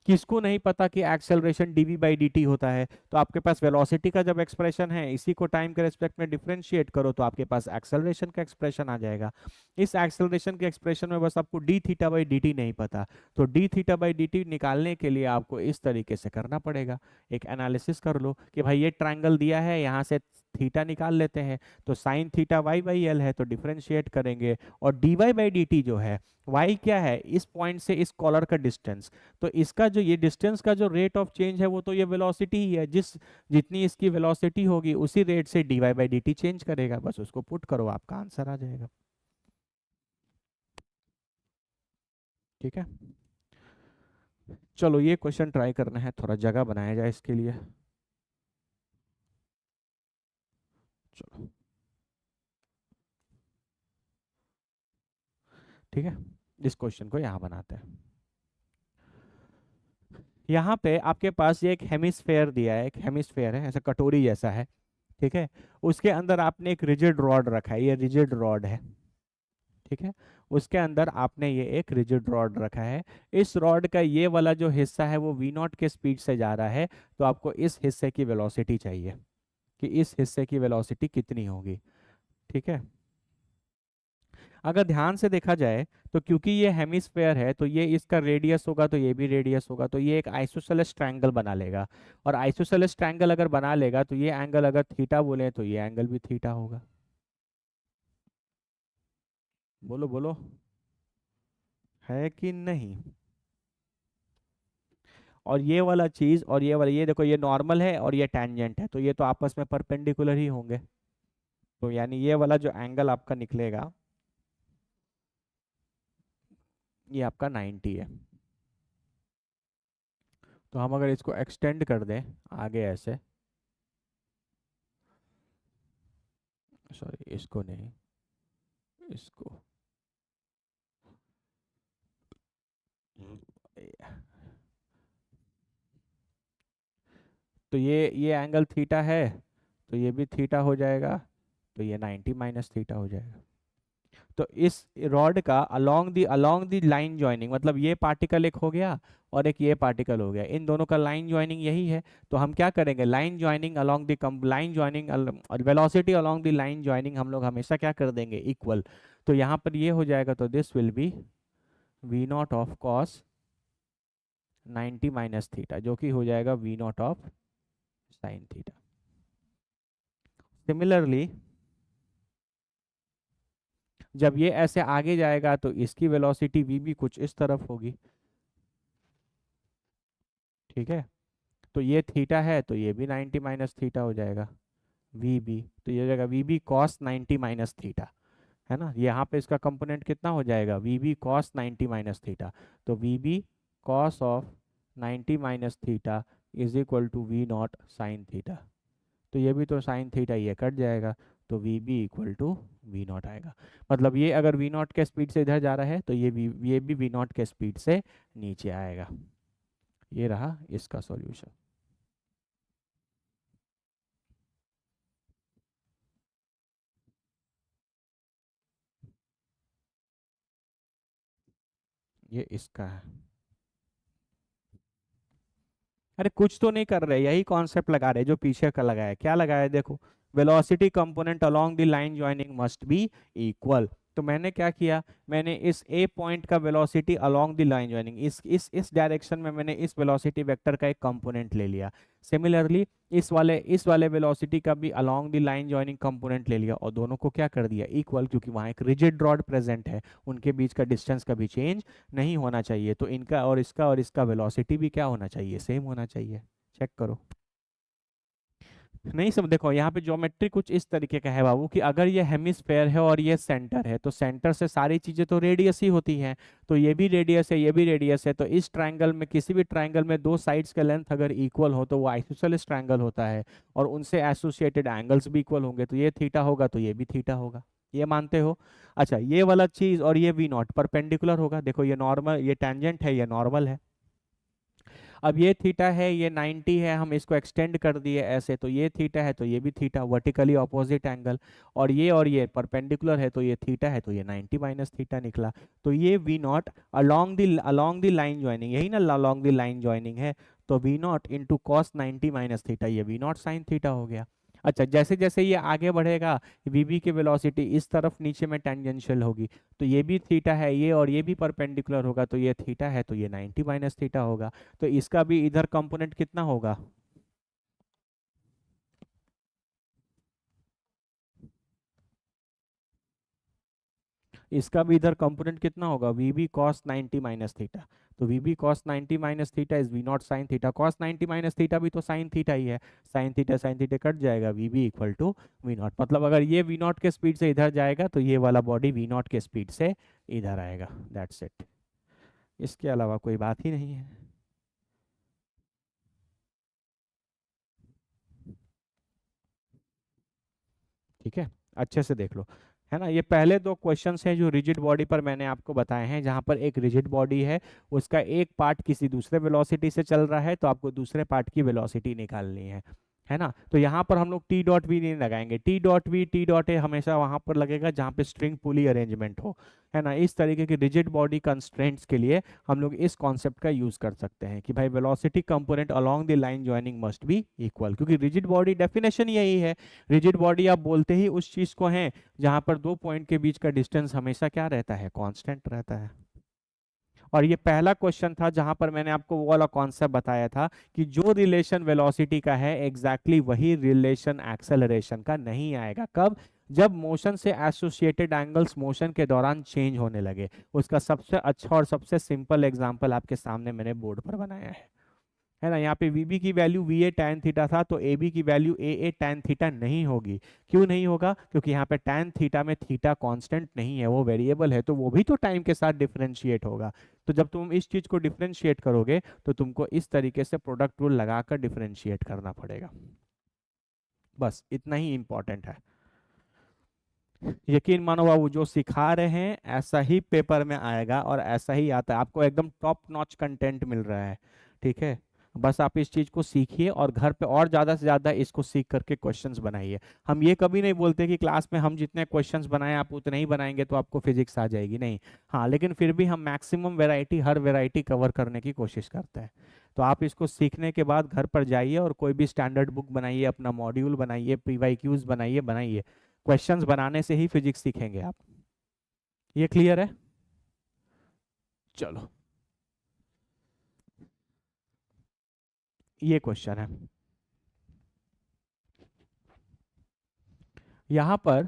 Speaker 1: किसको नहीं पता कि एक्सेलरेशन डीवी बाई डी होता है, तो आपके पास वेलोसिटी का जब एक्सप्रेशन है, इसी को टाइम के रेस्पेक्ट में डिफरेंशिएट करो तो आपके पास एक्सेलरेशन का एक्सप्रेशन आ जाएगा। इस एक्सेलरेशन के एक्सप्रेशन में बस आपको डी थीटा बाई डी नहीं पता, तो डी थीटा बाई डी निकालने के लिए आपको इस तरीके से करना पड़ेगा। एक एनालिसिस कर लो कि भाई ये ट्राइंगल दिया है, यहाँ से थीटा निकाल लेते हैं, तो sine theta Y by L है, तो डिफरेंशिएट करेंगे। और d Y by D t जो है, वाई क्या है, इस पॉइंट से इस कॉलर का डिस्टेंस, तो इसका जो ये डिस्टेंस का जो रेट ऑफ चेंज है वो तो ये वेलोसिटी ही है, जितनी इसकी वेलोसिटी होगी उसी रेट से d Y by D t change करेगा, बस उसको पुट करो आपका आंसर आ जाएगा। ठीक है, चलो ये क्वेश्चन ट्राई करना है, थोड़ा जगह बनाया जाए इसके लिए। चलो ठीक है, इस क्वेश्चन को यहाँ बनाते हैं। यहाँ पे आपके पास ये एक हेमिस्फेयर दिया है, एक हेमिस्फेयर है, ऐसा कटोरी जैसा है। ठीक है, उसके अंदर आपने एक रिजिड रॉड रखा है, ये रिजिड रॉड है। ठीक है, उसके अंदर आपने ये एक रिजिड रॉड रखा है। इस रॉड का ये वाला जो हिस्सा है वो वी नॉट के स्पीड से जा रहा है, तो आपको इस हिस्से की वेलोसिटी चाहिए कि इस हिस्से की वेलोसिटी कितनी होगी। ठीक है, अगर ध्यान से देखा जाए तो क्योंकि ये हेमिस्फेयर है, तो ये इसका रेडियस होगा, तो ये भी रेडियस होगा, तो ये एक आइसोसेलेस ट्रायंगल बना लेगा। और आइसोसेलेस ट्रायंगल अगर बना लेगा तो ये एंगल अगर थीटा बोले तो ये एंगल भी थीटा होगा। बोलो बोलो, है कि नहीं? और ये वाला चीज और ये वाला, ये देखो ये नॉर्मल है और ये टेंजेंट है, तो ये तो आपस में परपेंडिकुलर ही होंगे। तो यानी ये वाला जो एंगल आपका निकलेगा, ये आपका 90 है। तो हम अगर इसको एक्सटेंड कर दें आगे ऐसे, सॉरी इसको नहीं, इसको, तो ये एंगल थीटा है, तो ये भी थीटा हो जाएगा, तो ये 90 माइनस थीटा हो जाएगा। तो इस रॉड का अलोंग द लाइन ज्वाइनिंग, मतलब ये पार्टिकल एक हो गया और एक ये पार्टिकल हो गया, इन दोनों का लाइन ज्वाइनिंग यही है। तो हम क्या करेंगे, line joining along the line joining और velocity along the line joining हम लोग हमेशा क्या कर देंगे, इक्वल। तो यहाँ पर ये हो जाएगा, तो this will be v naught of cos 90 minus theta, जो कि हो जाएगा v naught of sine theta. Similarly जब ये ऐसे आगे जाएगा तो इसकी वेलोसिटी वी भी कुछ इस तरफ होगी। ठीक है, तो ये थीटा है, तो ये भी 90 माइनस थीटा हो जाएगा, वी बी, तो ये हो जाएगा V B cos 90 minus theta. है ना, यहाँ पे इसका कंपोनेंट कितना हो जाएगा, V B cos 90 minus theta. तो we B cos of 90 minus theta is equal to we naught sine theta. तो ये भी तो साइन थीटा, ये कट जाएगा, तो we B equal to we naught आएगा। मतलब ये अगर वी नॉट के स्पीड से इधर जा रहा है, तो ये भी वी नॉट के स्पीड से नीचे आएगा। ये रहा इसका सॉल्यूशन। ये इसका है। अरे कुछ तो नहीं कर रहे, यही कॉन्सेप्ट लगा रहे जो पीछे का लगाया, क्या लगाया देखो, velocity component along the line joining must be equal. तो मैंने क्या किया, मैंने इस ए पॉइंट का velocity along the line joining, इस डायरेक्शन में मैंने इस वेलोसिटी वेक्टर का एक कंपोनेंट ले लिया। सिमिलरली इस वाले वेलोसिटी का भी along the line joining component ले लिया और दोनों को क्या कर दिया, इक्वल, क्योंकि वहाँ एक रिजिड रॉड प्रेजेंट है, उनके बीच का डिस्टेंस कभी चेंज नहीं होना चाहिए, तो इनका और इसका वेलोसिटी भी क्या होना चाहिए, सेम होना चाहिए। चेक करो, नहीं सब देखो, यहाँ पे ज्योमेट्री कुछ इस तरीके का है बाबू कि अगर ये हेमिस्फेयर है और ये सेंटर है, तो सेंटर से सारी चीजें तो रेडियस ही होती हैं। तो ये भी रेडियस है, ये भी रेडियस है, तो इस ट्रायंगल में, किसी भी ट्रायंगल में दो साइड्स का लेंथ अगर इक्वल हो तो वो आइसोसेलेस ट्रायंगल होता है, और उनसे एसोसिएटेड एंगल्स भी इक्वल होंगे, तो ये थीटा होगा तो ये भी थीटा होगा। ये मानते हो? अच्छा, ये वाला चीज और ये वी नॉट परपेंडिकुलर होगा। देखो ये नॉर्मल, ये टेंजेंट है, ये नॉर्मल है। अब ये थीटा है, ये 90 है, हम इसको एक्सटेंड कर दिए ऐसे, तो ये थीटा है तो ये भी थीटा, वर्टिकली ऑपोजिट एंगल। और ये परपेंडिकुलर है, तो ये थीटा है तो ये 90 माइनस थीटा निकला। तो ये v naught along the line joining, यही ना अलोंग द लाइन ज्वाइनिंग है, तो v naught into cos 90 minus theta, ये वी नॉट साइन थीटा हो गया। अच्छा, जैसे जैसे ये आगे बढ़ेगा, वीबी की वेलोसिटी इस तरफ नीचे में टेंजेंशियल होगी, तो ये भी थीटा है, ये और ये भी परपेंडिकुलर होगा, तो ये थीटा है तो ये 90 माइनस थीटा होगा। तो इसका भी इधर कंपोनेंट कितना होगा? इसका भी इधर कंपोनेंट कितना होगा? V B cos 90 minus theta. तो we B cos 90 minus theta is we naught sine theta. Cos 90 minus theta भी तो साइन थीटा ही है, साइन थीटा कट जाएगा, V B equal to we naught. मतलब अगर ये वी नॉट के स्पीड से इधर जाएगा तो ये वाला बॉडी वी नॉट के स्पीड से इधर आएगा। दैट्स इट, इसके अलावा कोई बात ही नहीं है। ठीक है, अच्छे से देख लो, है ना। ये पहले दो क्वेश्चंस हैं जो रिजिड बॉडी पर मैंने आपको बताए हैं, जहां पर एक रिजिड बॉडी है, उसका एक पार्ट किसी दूसरे वेलोसिटी से चल रहा है, तो आपको दूसरे पार्ट की वेलोसिटी निकालनी है ना। तो यहाँ पर हम लोग टी डॉट वी नहीं लगाएंगे, T dot V T dot ए हमेशा वहां पर लगेगा जहाँ पे स्ट्रिंग पुली अरेंजमेंट हो, है ना। इस तरीके की रिजिड बॉडी कंस्ट्रेंट्स के लिए हम लोग इस कॉन्सेप्ट का यूज कर सकते हैं कि भाई velocity component along the line joining must be equal, क्योंकि रिजिड बॉडी डेफिनेशन यही है। रिजिड बॉडी आप बोलते ही उस चीज को हैं जहां पर दो पॉइंट के बीच का डिस्टेंस हमेशा क्या रहता है? कांस्टेंट रहता है। और ये पहला क्वेश्चन था जहां पर मैंने आपको वो वाला कॉन्सेप्ट बताया था कि जो रिलेशन वेलोसिटी का है एग्जैक्टली वही रिलेशन एक्सेलरेशन का नहीं आएगा। कब? जब मोशन से एसोसिएटेड एंगल्स मोशन के दौरान चेंज होने लगे। उसका सबसे अच्छा और सबसे सिंपल एग्जांपल आपके सामने मैंने बोर्ड पर बनाया है ना। यहाँ पे वीबी की value we A tan theta था, तो ए बी की वैल्यू ए ए टैन थीटा नहीं होगी। क्यों नहीं होगा? क्योंकि यहाँ पे टैन थीटा में थीटा कांस्टेंट नहीं है, वो वेरिएबल है, तो वो भी तो टाइम के साथ डिफरेंशिएट होगा। तो जब तुम इस चीज को डिफरेंशिएट करोगे तो तुमको इस तरीके से प्रोडक्ट रूल लगाकर डिफरेंशिएट करना पड़ेगा। बस इतना ही इंपॉर्टेंट है। यकीन मानो बाबू, जो सिखा रहे हैं ऐसा ही पेपर में आएगा और ऐसा ही आता है, आपको एकदम टॉप नॉच कंटेंट मिल रहा है। ठीक है, बस आप इस चीज को सीखिए और घर पे और ज्यादा से ज्यादा इसको सीख करके क्वेश्चंस बनाइए। हम ये कभी नहीं बोलते कि क्लास में हम जितने क्वेश्चंस बनाएं आप उतने ही बनाएंगे तो आपको फिजिक्स आ जाएगी, नहीं। हाँ, लेकिन फिर भी हम मैक्सिमम वैरायटी, हर वैरायटी कवर करने की कोशिश करते हैं। तो आप इसको सीखने के बाद घर पर जाइए और कोई भी स्टैंडर्ड बुक बनाइए, अपना मॉड्यूल बनाइए, पीवाईक्यूज बनाइए बनाइए। क्वेश्चंस बनाने से ही फिजिक्स सीखेंगे आप। ये क्लियर है? चलो, ये क्वेश्चन है यहां पर,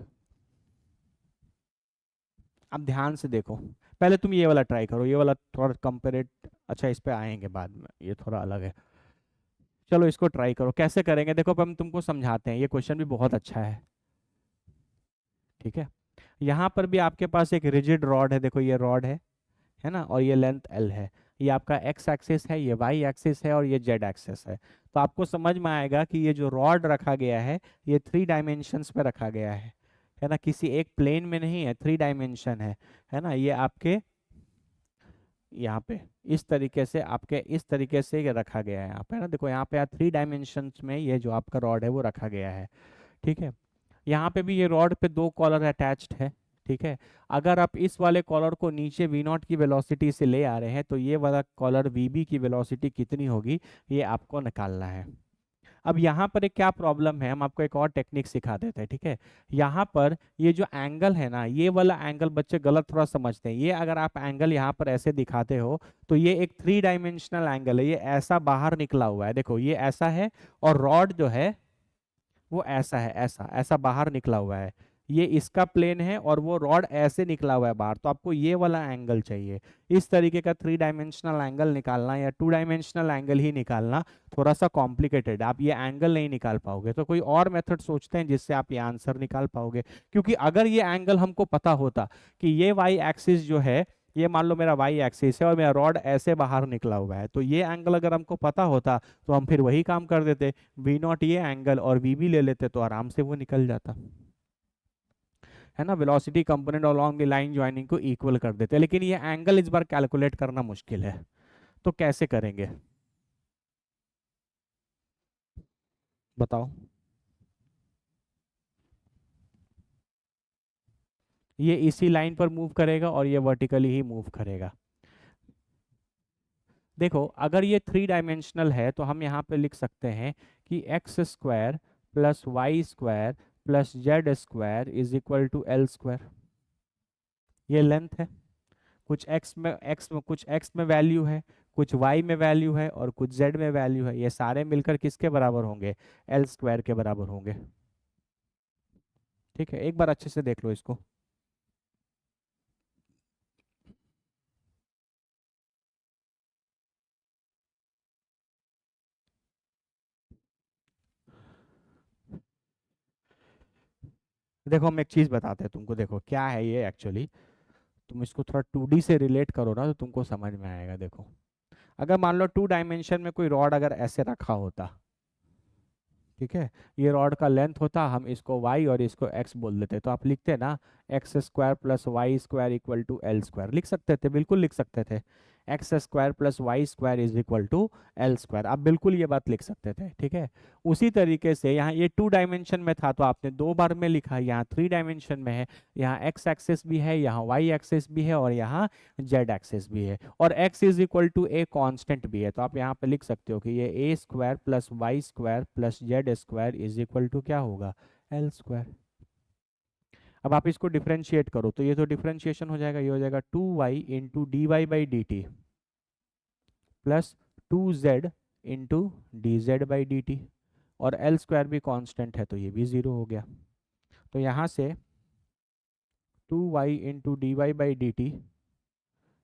Speaker 1: अब ध्यान से देखो। पहले तुम ये वाला ट्राई करो, ये वाला थोड़ा कंपेरेट, अच्छा इस पे आएंगे बाद में, ये थोड़ा अलग है। चलो इसको ट्राई करो, कैसे करेंगे देखो, अब हम तुमको समझाते हैं। ये क्वेश्चन भी बहुत अच्छा ठीक है। यहाँ पर भी आपके पास एक रिजिड रॉड है, देखो ये रॉड है ना, और ये लेंथ एल है। ये आपका एक्स एक्सिस है, ये वाई एक्सिस है, और ये जेड एक्सिस है। तो आपको समझ में आएगा कि ये जो रॉड रखा गया है ये 3 डायमेंशंस पे रखा गया है ना, किसी एक प्लेन में नहीं है, 3 डायमेंशन है ना। ये आपके यहाँ पे इस तरीके से, आपके इस तरीके से ये रखा गया है यहाँ पे, है ना। देखो यहाँ पे 3 डायमेंशंस में ये जो आपका रॉड है वो रखा गया है। ठीक है, यहाँ पे भी ये रॉड पे दो कॉलर अटैच्ड है। ठीक है, अगर आप इस वाले कॉलर को नीचे वी नॉट की वेलोसिटी से ले आ रहे हैं तो ये वाला कॉलर वी बी की वेलोसिटी कितनी होगी ये आपको निकालना है। अब यहाँ पर एक क्या प्रॉब्लम है, हम आपको एक और टेक्निक सिखा देते हैं। ठीक है, यहाँ पर ये जो एंगल है ना, ये वाला एंगल बच्चे गलत थोड़ा समझते हैं। ये अगर आप एंगल यहाँ पर ऐसे दिखाते हो तो ये एक 3 डायमेंशनल एंगल है, ये ऐसा बाहर निकला हुआ है, देखो ये ऐसा है, और रॉड जो है वो ऐसा है, ऐसा ऐसा बाहर निकला हुआ है। ये इसका प्लेन है और वो रॉड ऐसे निकला हुआ है बाहर, तो आपको ये वाला एंगल चाहिए। इस तरीके का 3 डायमेंशनल एंगल निकालना या 2 डायमेंशनल एंगल ही निकालना थोड़ा सा कॉम्प्लिकेटेड, आप ये एंगल नहीं निकाल पाओगे। तो कोई और मेथड सोचते हैं जिससे आप ये आंसर निकाल पाओगे, क्योंकि अगर ये एंगल हमको पता होता कि ये वाई एक्सिस जो है, ये मान लो मेरा वाई एक्सिस है और मेरा रॉड ऐसे बाहर निकला हुआ है, तो ये एंगल अगर हमको पता होता तो हम फिर वही काम कर देते, वी नॉट ये एंगल और वी भी ले लेते, तो आराम से वो निकल जाता है ना। Velocity component along the line joining को इक्वल कर देते हैं, लेकिन ये एंगल इस बार कैलकुलेट करना मुश्किल है, तो कैसे करेंगे बताओ। ये इसी लाइन पर मूव करेगा और ये वर्टिकली ही मूव करेगा। देखो अगर ये 3 डायमेंशनल है तो हम यहाँ पे लिख सकते हैं कि x square plus Y square plus Z square is equal to l square. ये लेंथ है, कुछ एक्स में वैल्यू है, कुछ वाई में वैल्यू है और कुछ जेड में वैल्यू है, ये सारे मिलकर किसके बराबर होंगे, एल स्क्वायर के बराबर होंगे। ठीक है, एक बार अच्छे से देख लो इसको। देखो हम एक चीज बताते हैं तुमको, देखो क्या है ये एक्चुअली, तुम इसको थोड़ा 2D से रिलेट करो ना तो तुमको समझ में आएगा। देखो अगर मान लो 2 डायमेंशन में कोई रॉड अगर ऐसे रखा होता, ठीक है, ये रॉड का लेंथ होता, हम इसको y और इसको x बोल देते, तो आप लिखते ना x square plus Y square equal to l square, लिख सकते थे, बिल्कुल लिख सकते थे। X square plus Y square is equal to l square, आप बिल्कुल ये बात लिख सकते थे। ठीक है, उसी तरीके से यहाँ ये 2 डायमेंशन में था तो आपने 2 बार में लिखा, यहाँ 3 डायमेंशन में है, यहाँ एक्स एक्सेस भी है, यहाँ वाई एक्सेस भी है और यहाँ जेड एक्सेस भी है, और x is equal to a constant भी है, तो आप यहाँ पे लिख सकते हो कि ये A square plus Y square plus Z square is equal to क्या होगा, एल स्क्वायर। अब आप इसको डिफरेंशिएट करो तो ये तो डिफरेंशिएशन हो जाएगा, ये हो जाएगा 2y into D Y by D T plus 2z into d z by D t, और एल स्क्वायर भी कांस्टेंट है तो ये भी 0 हो गया। तो यहाँ से 2y into D Y by D T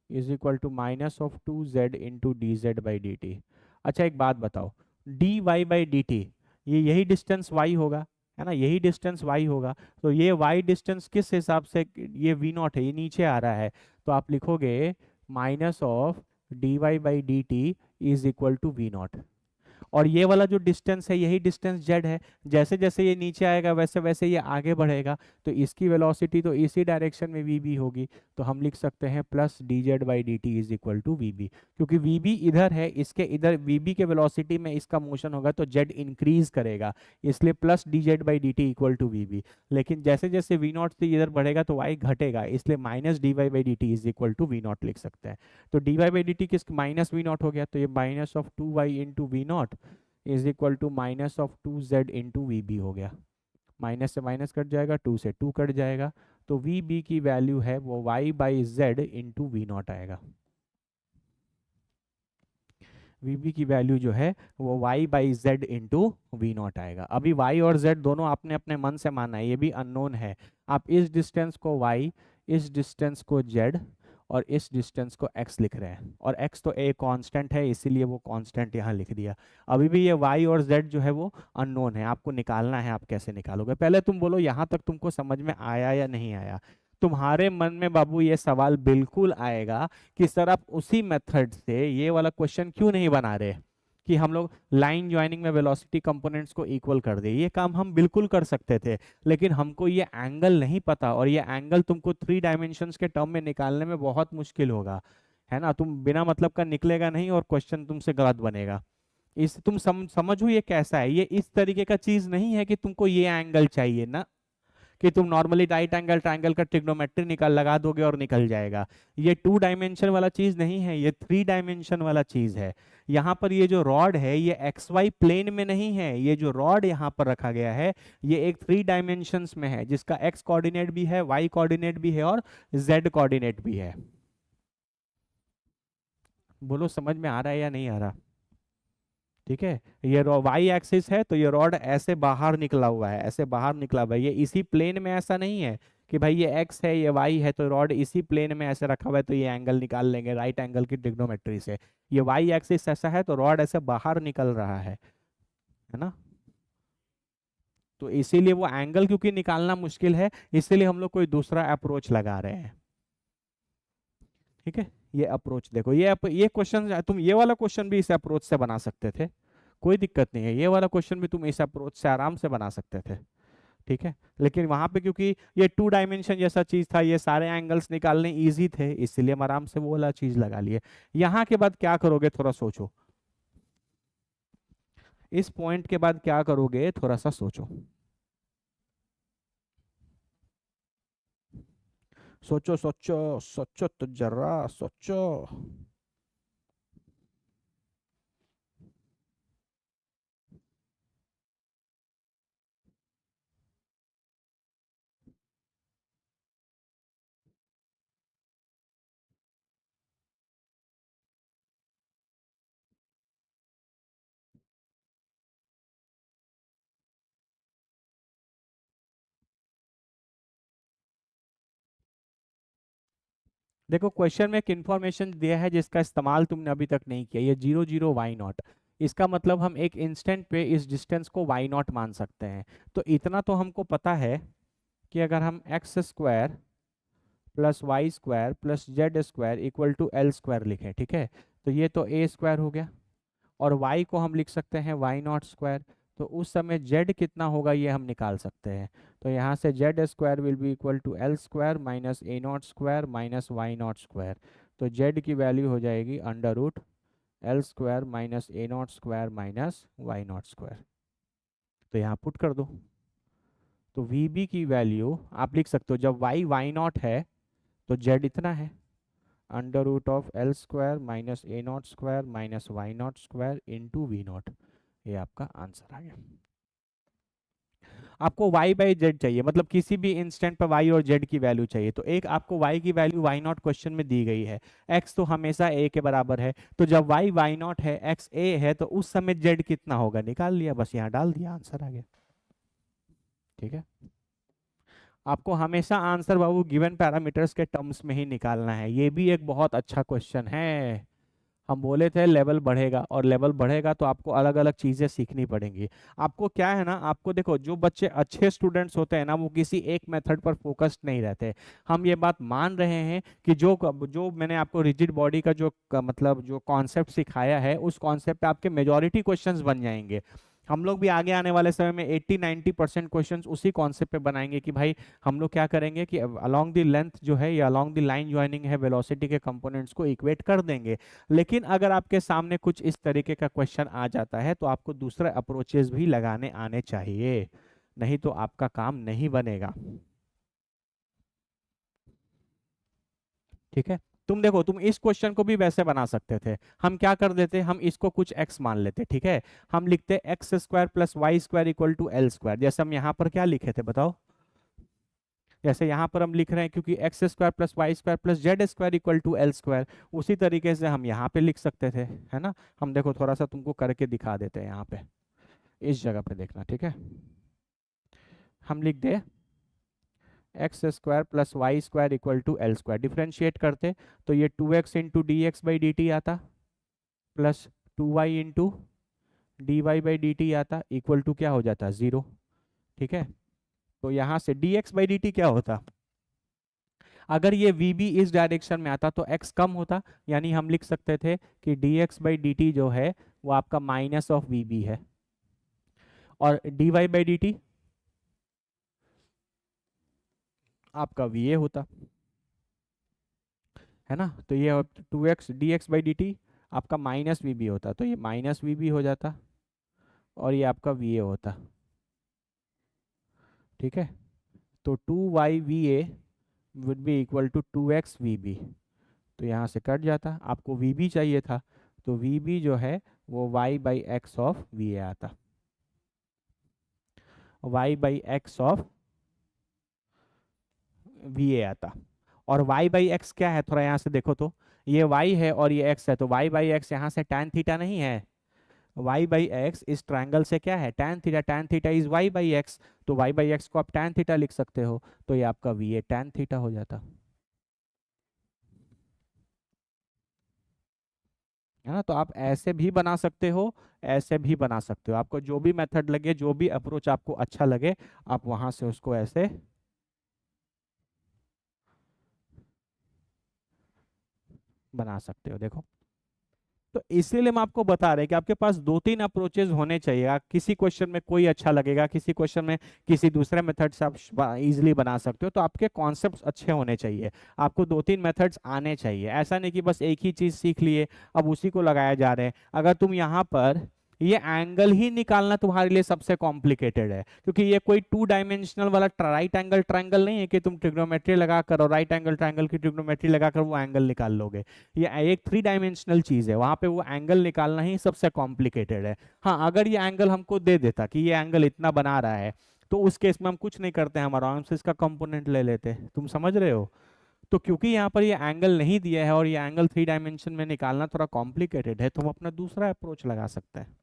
Speaker 1: is equal to minus of 2z into d z by D T. अच्छा एक बात बताओ, d Y by D t, ये यही डिस्टेंस y होगा, है ना, यही डिस्टेंस y होगा, तो ये y डिस्टेंस किस हिसाब से, ये वी नॉट है, ये नीचे आ रहा है, तो आप लिखोगे minus of d Y by D T is equal to we naught, और ये वाला जो डिस्टेंस है यही डिस्टेंस जेड है, जैसे जैसे ये नीचे आएगा वैसे वैसे ये आगे बढ़ेगा, तो इसकी वेलोसिटी तो इसी डायरेक्शन में वी बी होगी, तो हम लिख सकते हैं plus d z by D T is equal to we b, क्योंकि वी बी इधर है, इसके इधर वी बी के वेलोसिटी में इसका मोशन होगा तो जेड इंक्रीज करेगा, इसलिए plus d z by D t equal to we b, लेकिन जैसे जैसे वी नॉट से इधर बढ़ेगा तो वाई घटेगा, इसलिए minus d Y by D T is equal to we naught लिख सकते हैं। तो D Y by D t किस माइनस वी नॉट हो गया, तो ये minus of 2y into v naught is equal to minus of 2z into v b हो गया, माइनस से माइनस कट जाएगा, 2 से 2 कट जाएगा, तो वी बी की वैल्यू है वो y by z into v naught आएगा। वी बी की वैल्यू जो है वो y by z into v naught आएगा। अभी y और z दोनों आपने अपने मन से माना है, ये भी अननोन है, आप इस डिस्टेंस को y, इस डिस्टेंस को z और इस डिस्टेंस को x लिख रहे हैं, और x तो a कांस्टेंट है इसीलिए वो कांस्टेंट यहाँ लिख दिया। अभी भी ये y और z जो है वो अननोन है, आपको निकालना है, आप कैसे निकालोगे, पहले तुम बोलो यहाँ तक तुमको समझ में आया या नहीं आया। तुम्हारे मन में बाबू ये सवाल बिल्कुल आएगा कि सर आप उसी मेथड से ये वाला क्वेश्चन क्यों नहीं बना रहे कि हम लोग लाइन ज्वाइनिंग में वेलोसिटी कंपोनेंट्स को इक्वल कर दे, ये काम हम बिल्कुल कर सकते थे, लेकिन हमको ये एंगल नहीं पता, और ये एंगल तुमको 3 डायमेंशंस के टर्म में निकालने में बहुत मुश्किल होगा, है ना, तुम बिना मतलब का निकलेगा नहीं और क्वेश्चन तुमसे गलत बनेगा। इस तुम समझो ये कैसा है, ये इस तरीके का चीज नहीं है कि तुमको ये एंगल चाहिए ना, कि तुम नॉर्मली राइट एंगल ट्रायंगल का ट्रिग्नोमेट्री निकाल लगा दोगे और निकल जाएगा, ये 2 डायमेंशन वाला चीज नहीं है, ये 3 डायमेंशन वाला चीज है। यहाँ पर ये जो रॉड है ये एक्स वाई प्लेन में नहीं है, ये जो रॉड यहाँ पर रखा गया है ये एक 3 डायमेंशंस में है, जिसका एक्स कोऑर्डिनेट भी है, वाई कोऑर्डिनेट भी है और जेड कोऑर्डिनेट भी है। बोलो समझ में आ रहा है या नहीं आ रहा। ठीक है, ये वाई एक्सिस है तो ये रॉड ऐसे बाहर निकला हुआ है, ऐसे बाहर निकला हुआ है, ये इसी प्लेन में ऐसा नहीं है कि भाई ये एक्स है ये वाई है तो रॉड इसी प्लेन में ऐसे रखा हुआ है तो ये एंगल निकाल लेंगे राइट एंगल की ट्रिग्नोमेट्री से। ये वाई एक्सिस ऐसा है तो रॉड ऐसे बाहर निकल रहा है ना। तो इसीलिए वो एंगल क्योंकि निकालना मुश्किल है, इसीलिए हम लोग कोई दूसरा अप्रोच लगा रहे हैं। ठीक है, ये अप्रोच देखो, ये क्वेश्चन तुम ये वाला क्वेश्चन भी इस अप्रोच से बना सकते थे, कोई दिक्कत नहीं है, ये वाला क्वेश्चन भी तुम इस अप्रोच से आराम से बना सकते थे। ठीक है, लेकिन वहां पे क्योंकि ये 2 डायमेंशन जैसा चीज था, ये सारे एंगल्स निकालने इजी थे, इसलिए हम आराम से वो वाला चीज लगा लिए। यहाँ के बाद क्या करोगे थोड़ा सोचो, इस पॉइंट के बाद क्या करोगे थोड़ा सा सोचो, सोचो सोचो सोचो तो जरा सोचो। देखो क्वेश्चन में एक इंफॉर्मेशन दिया है जिसका इस्तेमाल तुमने अभी तक नहीं किया, ये 0 0 y0, इसका मतलब हम एक इंस्टेंट पे इस डिस्टेंस को y0 मान सकते हैं। तो इतना तो हमको पता है कि अगर हम x² plus y² plus z² equal to L² लिखें, ठीक है, तो ये तो a² हो गया, और y को हम लिख सकते हैं y0²। तो उस समय z कितना होगा ये हम निकाल सकते हैं। तो यहाँ से z² will be equal to L² minus a0² minus y0²। तो z की वैल्यू हो जाएगी √L² minus a0² minus y0²। तो यहाँ पुट कर दो, तो vb की वैल्यू आप लिख सकते हो, जब y y0 है तो z इतना है, √L² minus a0² minus y0² into v0। ये आपका आंसर आ गया। आपको y बाई जेड चाहिए, मतलब किसी भी इंस्टेंट पर y और z की वैल्यू चाहिए, तो एक आपको y की वैल्यू y0 क्वेश्चन में दी गई है, x तो हमेशा a के बराबर है, तो जब y y0 है x a है तो उस समय z कितना होगा निकाल लिया, बस यहाँ डाल दिया, आंसर आ गया। ठीक है, आपको हमेशा आंसर बाबू गिवन पैरामीटर्स के टर्म्स में ही निकालना है, ये भी एक बहुत अच्छा क्वेश्चन है। हम बोले थे लेवल बढ़ेगा, और लेवल बढ़ेगा तो आपको अलग अलग चीज़ें सीखनी पड़ेंगी। आपको क्या है ना, आपको देखो जो बच्चे अच्छे स्टूडेंट्स होते हैं ना वो किसी एक मेथड पर फोकस्ड नहीं रहते। हम ये बात मान रहे हैं कि जो जो मैंने आपको रिजिड बॉडी का मतलब जो कॉन्सेप्ट सिखाया है उस कॉन्सेप्ट पे आपके मेजॉरिटी क्वेश्चंस बन जाएंगे। हम लोग भी आगे आने वाले समय में 80-90% क्वेश्चन उसी कॉन्सेप्ट पे बनाएंगे कि भाई हम लोग क्या करेंगे कि अलोंग द लेंथ जो है या अलोंग द लाइन ज्वाइनिंग है वेलोसिटी के कंपोनेंट्स को इक्वेट कर देंगे। लेकिन अगर आपके सामने कुछ इस तरीके का क्वेश्चन आ जाता है तो आपको दूसरे अप्रोचेस भी लगाने आने चाहिए, नहीं तो आपका काम नहीं बनेगा। ठीक है, तुम देखो तुम इस क्वेश्चन को भी वैसे बना सकते थे, हम क्या कर देते, हम इसको कुछ x मान लेते, ठीक है, हम लिखते x² plus y² equal to L², जैसे हम यहाँ पर क्या लिखे थे बताओ, जैसे यहाँ पर हम लिख रहे हैं क्योंकि x² plus y² plus z² equal to L², उसी तरीके से हम यहाँ पे लिख सकते थे, है ना। हम देखो थोड़ा सा तुमको करके दिखा देते हैं, यहाँ पे इस जगह पे देखना, ठीक है, हम लिख दे x² plus y² equal to L², differentiate करते तो ये 2x into D x by D T आता plus 2y into D Y by D T आता इक्वल टू क्या हो जाता 0। ठीक है, तो यहाँ से D x by D T क्या होता, अगर ये वी बी इस डायरेक्शन में आता तो x कम होता, यानी हम लिख सकते थे कि D x by D t जो है वो आपका माइनस ऑफ वी बी है, और d Y by D t आपका वी ए होता, है ना। तो ये 2x d x by D t आपका माइनस वी बी होता, तो ये माइनस वी बी हो जाता, और ये आपका वी ए होता। ठीक है, तो 2y v a would be equal to 2x v b, तो यहाँ से कट जाता, आपको वी बी चाहिए था, तो वी बी जो है वो y by x of V A आता, y by x of V A आता। और y बाई एक्स क्या है, थोड़ा यहाँ से देखो तो, ये y है और ये x है, तो y बाई एक्स यहाँ से tan थीटा नहीं है, y बाई एक्स इस ट्रायंगल से क्या है, tan theta is y by x, तो y बाई एक्स को आप tan थीटा लिख सकते हो, तो ये आपका वी ए tan थीटा हो जाता है ना। तो आप ऐसे भी बना सकते हो, ऐसे भी बना सकते हो, आपको जो भी मेथड लगे, जो भी अप्रोच आपको अच्छा लगे, आप वहां से उसको ऐसे बना सकते हो। देखो, तो इसीलिए हम आपको बता रहे हैं कि आपके पास दो तीन अप्रोचेज होने चाहिए। किसी क्वेश्चन में कोई अच्छा लगेगा, किसी क्वेश्चन में किसी दूसरे मेथड से आप इजीली बना सकते हो, तो आपके कॉन्सेप्ट्स अच्छे होने चाहिए, आपको दो तीन मेथड्स आने चाहिए। ऐसा नहीं कि बस एक ही चीज सीख लिए अब उसी को लगाया जा रहे हैं। अगर तुम यहाँ पर ये एंगल ही निकालना तुम्हारे लिए सबसे कॉम्प्लिकेटेड है, क्योंकि ये कोई टू डायमेंशनल वाला राइट एंगल ट्रायंगल नहीं है कि तुम ट्रिग्नोमेट्री लगाकर और राइट एंगल ट्रायंगल की ट्रिग्नोमेट्री लगाकर वो एंगल निकाल लोगे। ये एक थ्री डायमेंशनल चीज है, वहां पे वो एंगल निकालना ही सबसे कॉम्प्लिकेटेड है। हाँ, अगर ये एंगल हमको दे देता कि ये एंगल इतना बना रहा है, तो उस केस में हम कुछ नहीं करते, हम आराम से इसका कंपोनेंट ले लेते। तुम समझ रहे हो। तो क्योंकि यहाँ पर ये एंगल नहीं दिया है और ये एंगल थ्री डायमेंशन में निकालना थोड़ा कॉम्प्लिकेटेड है, तो हम अपना दूसरा अप्रोच लगा सकते हैं।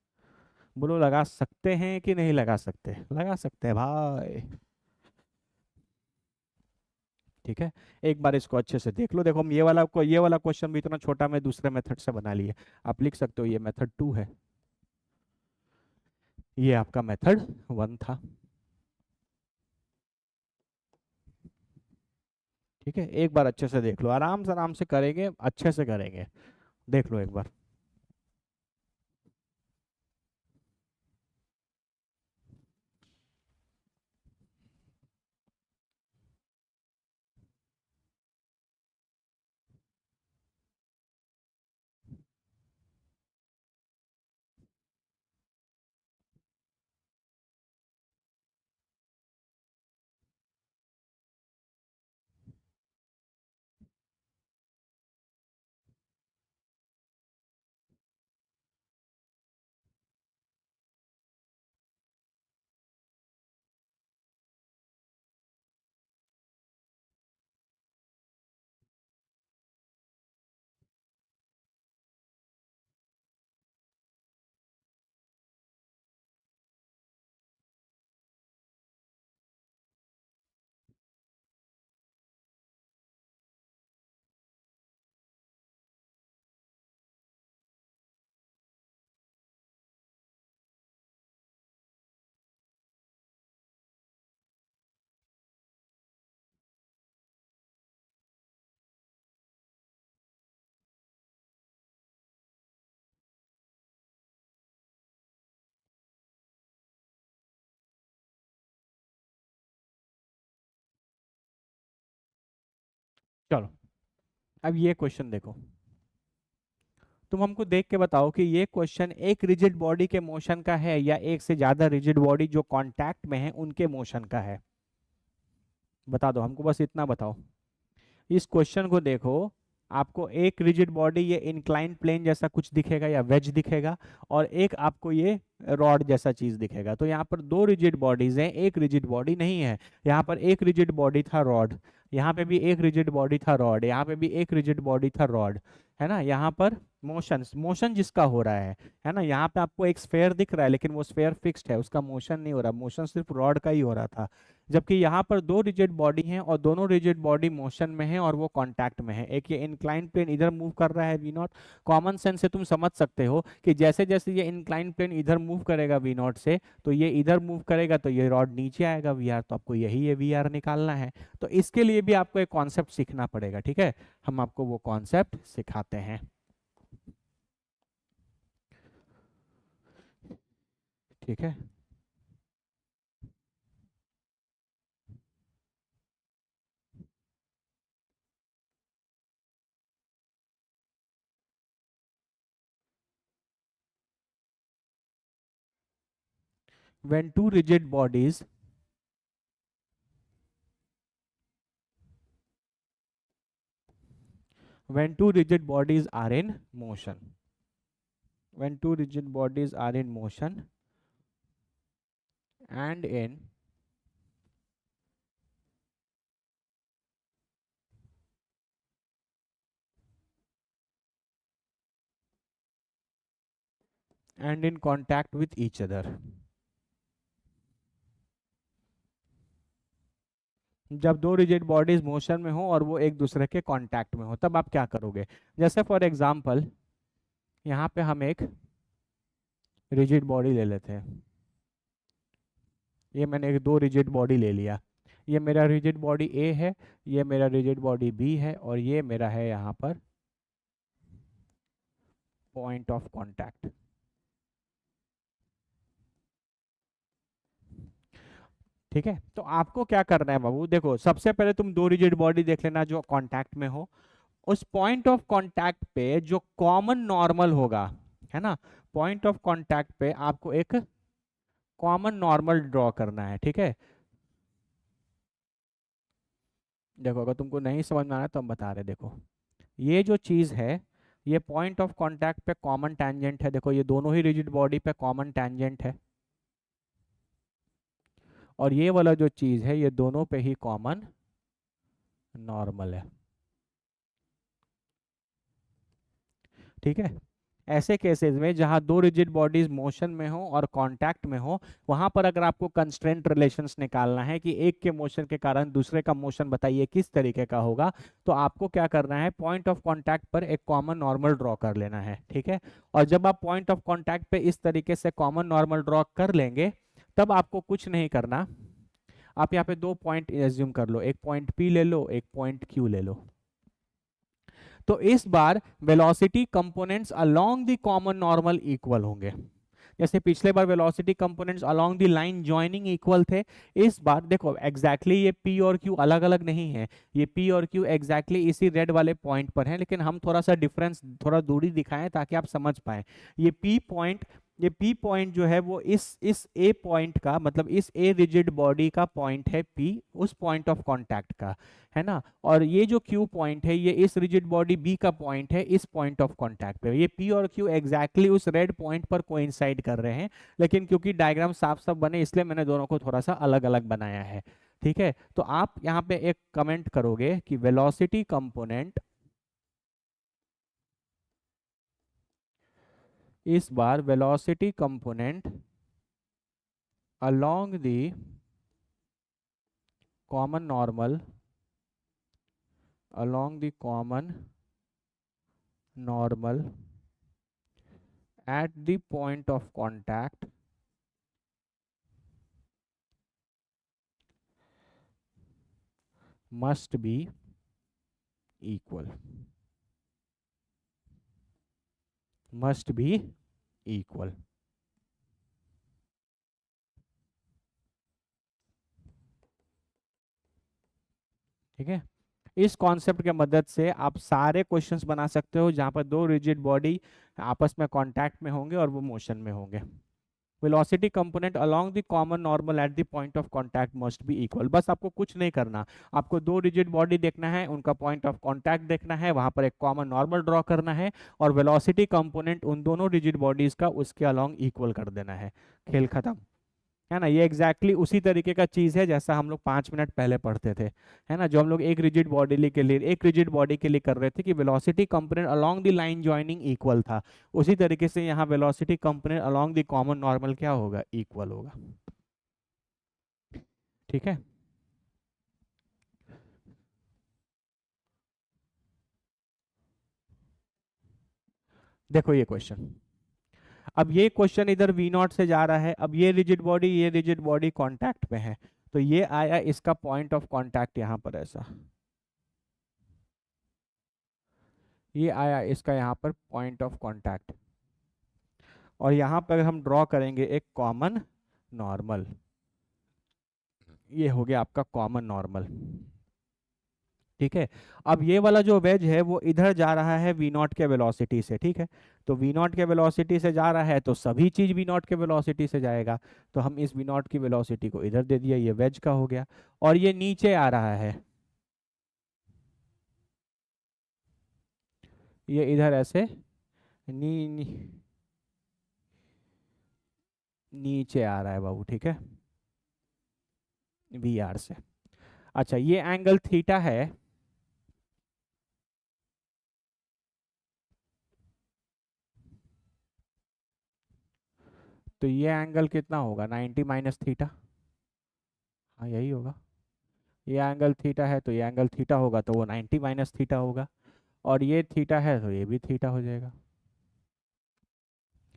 Speaker 1: बोलो, लगा सकते हैं कि नहीं लगा सकते? लगा सकते हैं भाई। ठीक है, एक बार इसको अच्छे से देख लो। देखो, हम ये वाला क्वेश्चन भी इतना छोटा मैं दूसरे मेथड से बना लिए। आप लिख सकते हो ये मेथड 2 है, ये आपका मेथड 1 था। ठीक है, एक बार अच्छे से देख लो, आराम से करेंगे, अच्छे से करेंगे। देख लो एक बार। चलो, अब ये क्वेश्चन देखो, तुम हमको देख के बताओ कि ये क्वेश्चन एक रिजिड बॉडी के मोशन का है या एक से ज्यादा रिजिड बॉडी जो कांटेक्ट में है उनके मोशन का है। बता दो हमको, बस इतना बताओ। इस क्वेश्चन को देखो, आपको एक रिजिड बॉडी ये इंक्लाइन प्लेन जैसा कुछ दिखेगा या वेज दिखेगा, और एक आपको ये रॉड जैसा चीज दिखेगा। तो यहाँ पर दो रिजिड बॉडीज हैं, एक रिजिड बॉडी नहीं है। यहाँ पर एक रिजिड बॉडी था रॉड, यहाँ पे भी एक रिजिड बॉडी था रॉड, यहाँ पे भी एक रिजिड बॉडी था रॉड, है ना। यहाँ पर मोशन मोशन जिसका हो रहा है ना, यहाँ पे आपको एक स्फेयर दिख रहा है, लेकिन वो स्फेयर फिक्स्ड है, उसका मोशन नहीं हो रहा, मोशन सिर्फ रॉड का ही हो रहा था। जबकि यहाँ पर दो रिजिड बॉडी हैं और दोनों रिजिड बॉडी मोशन में है और वो कांटेक्ट में है। एक ये इंक्लाइन प्लेन इधर मूव कर रहा है वी नॉट, कॉमन सेंस से तुम समझ सकते हो कि जैसे जैसे ये इंक्लाइन प्लेन इधर मूव करेगा वी नॉट से, तो ये इधर मूव करेगा तो ये रॉड नीचे आएगा वी आर, तो आपको यही ये वी आर निकालना है। तो इसके लिए भी आपको एक कॉन्सेप्ट सीखना पड़ेगा। ठीक है, हम आपको वो कॉन्सेप्ट सिखाते हैं। ठीक है, when two rigid bodies when two rigid bodies are in motion, when two rigid bodies are in motion and in and in contact with each other. जब दो रिजिड बॉडीज मोशन में हो और वो एक दूसरे के कांटेक्ट में हो तब आप क्या करोगे? जैसे फॉर एग्जांपल यहाँ पे हम एक रिजिड बॉडी ले लेते हैं। ये मैंने एक दो रिजिड बॉडी ले लिया। ये मेरा रिजिड बॉडी ए है, ये मेरा रिजिड बॉडी बी है, और ये मेरा है यहाँ पर पॉइंट ऑफ कांटेक्ट। ठीक है, तो आपको क्या करना है बाबू, देखो सबसे पहले तुम दो रिजिड बॉडी देख लेना जो कांटेक्ट में हो। उस पॉइंट ऑफ कांटेक्ट पे जो कॉमन नॉर्मल होगा, है ना, पॉइंट ऑफ कांटेक्ट पे आपको एक कॉमन नॉर्मल ड्रॉ करना है। ठीक है, देखो अगर तुमको नहीं समझ में आ रहा तो हम बता रहे, देखो ये जो चीज़ है, ये पॉइंट ऑफ कांटेक्ट पे कॉमन टैंजेंट है। देखो ये दोनों ही रिजिड बॉडी पे कॉमन टैंजेंट है, और ये वाला जो चीज़ है ये दोनों पे ही कॉमन नॉर्मल है। ठीक है, ऐसे केसेस में जहां दो रिजिड बॉडीज मोशन में हो और कांटेक्ट में हो, वहां पर अगर आपको कंस्ट्रेंट रिलेशंस निकालना है कि एक के मोशन के कारण दूसरे का मोशन बताइए किस तरीके का होगा, तो आपको क्या करना है, पॉइंट ऑफ कांटेक्ट पर एक कॉमन नॉर्मल ड्रॉ कर लेना है। ठीक है, और जब आप पॉइंट ऑफ कांटेक्ट पे इस तरीके से कॉमन नॉर्मल ड्रॉ कर लेंगे, तब आपको कुछ नहीं करना। आप यहाँ पे दो पॉइंट एज्यूम कर लो, एक पॉइंट पी ले लो, एक पॉइंट क्यू ले लो। तो इस बार velocity components along the common normal equal होंगे। जैसे पिछले बार velocity components along the line joining equal थे, इस बार देखो एग्जैक्टली ये पी और क्यू अलग अलग नहीं है, ये पी और क्यू एग्जैक्टली इसी रेड वाले पॉइंट पर है, लेकिन हम थोड़ा सा डिफरेंस, थोड़ा दूरी दिखाएं ताकि आप समझ पाए। ये पी पॉइंट जो है वो इस ए पॉइंट का, मतलब इस ए रिजिड बॉडी का पॉइंट है पी, उस पॉइंट ऑफ कांटेक्ट का, है ना। और ये जो क्यू पॉइंट है ये इस रिजिड बॉडी बी का पॉइंट है इस पॉइंट ऑफ कांटेक्ट पे। ये पी और क्यू एग्जैक्टली उस रेड पॉइंट पर कोइंसाइड कर रहे हैं, लेकिन क्योंकि डायग्राम साफ साफ बने इसलिए मैंने दोनों को थोड़ा सा अलग अलग बनाया है। ठीक है, तो आप यहाँ पे एक कमेंट करोगे कि वेलोसिटी कंपोनेंट इस बार velocity component along the common normal along the common normal at the point of contact must be equal, must be equal। ठीक है, इस कॉन्सेप्ट के मदद से आप सारे क्वेश्चंस बना सकते हो जहां पर दो रिजिड बॉडी आपस में कांटेक्ट में होंगे और वो मोशन में होंगे। Velocity component along the common normal at the point of contact must be equal. बस आपको कुछ नहीं करना, आपको दो रिजिड बॉडी देखना है, उनका पॉइंट ऑफ कांटेक्ट देखना है, वहां पर एक कॉमन नॉर्मल ड्रॉ करना है, और वेलोसिटी कंपोनेंट उन दोनों रिजिड बॉडीज का उसके अलोंग इक्वल कर देना है। खेल खत्म, है ना। ये एग्जैक्टली उसी तरीके का चीज है जैसा हम लोग 5 मिनट पहले पढ़ते थे, है ना, जो हम लोग एक रिजिड बॉडी के लिए कर रहे थे कि velocity component along the line joining equal था। उसी तरीके से यहाँ velocity component along the common normal क्या होगा, इक्वल होगा। ठीक है, देखो ये क्वेश्चन, अब ये क्वेश्चन इधर वी नॉट से जा रहा है, अब ये रिजिड बॉडी कांटेक्ट पे है, तो ये आया इसका पॉइंट ऑफ कांटेक्ट यहाँ पर ऐसा, ये आया इसका यहाँ पर पॉइंट ऑफ कांटेक्ट, और यहाँ पर हम ड्रॉ करेंगे एक कॉमन नॉर्मल, ये हो गया आपका कॉमन नॉर्मल। ठीक है, अब ये वाला जो वेज है वो इधर जा रहा है वी नॉट के वेलोसिटी से। ठीक है, तो वी नॉट के वेलोसिटी से जा रहा है तो सभी चीज वी नॉट के वेलोसिटी से जाएगा, तो हम इस वी नॉट की वेलोसिटी को इधर दे दिया, ये वेज का हो गया। और ये नीचे आ रहा है, ये इधर ऐसे नी नीचे आ रहा है बाबू। ठीक है, वी आर से। अच्छा, ये एंगल थीटा है, तो ये एंगल कितना होगा, 90 माइनस थीटा। हाँ यही होगा। ये एंगल थीटा है तो ये एंगल थीटा होगा तो वो 90 माइनस थीटा होगा, और ये थीटा है तो ये भी थीटा हो जाएगा,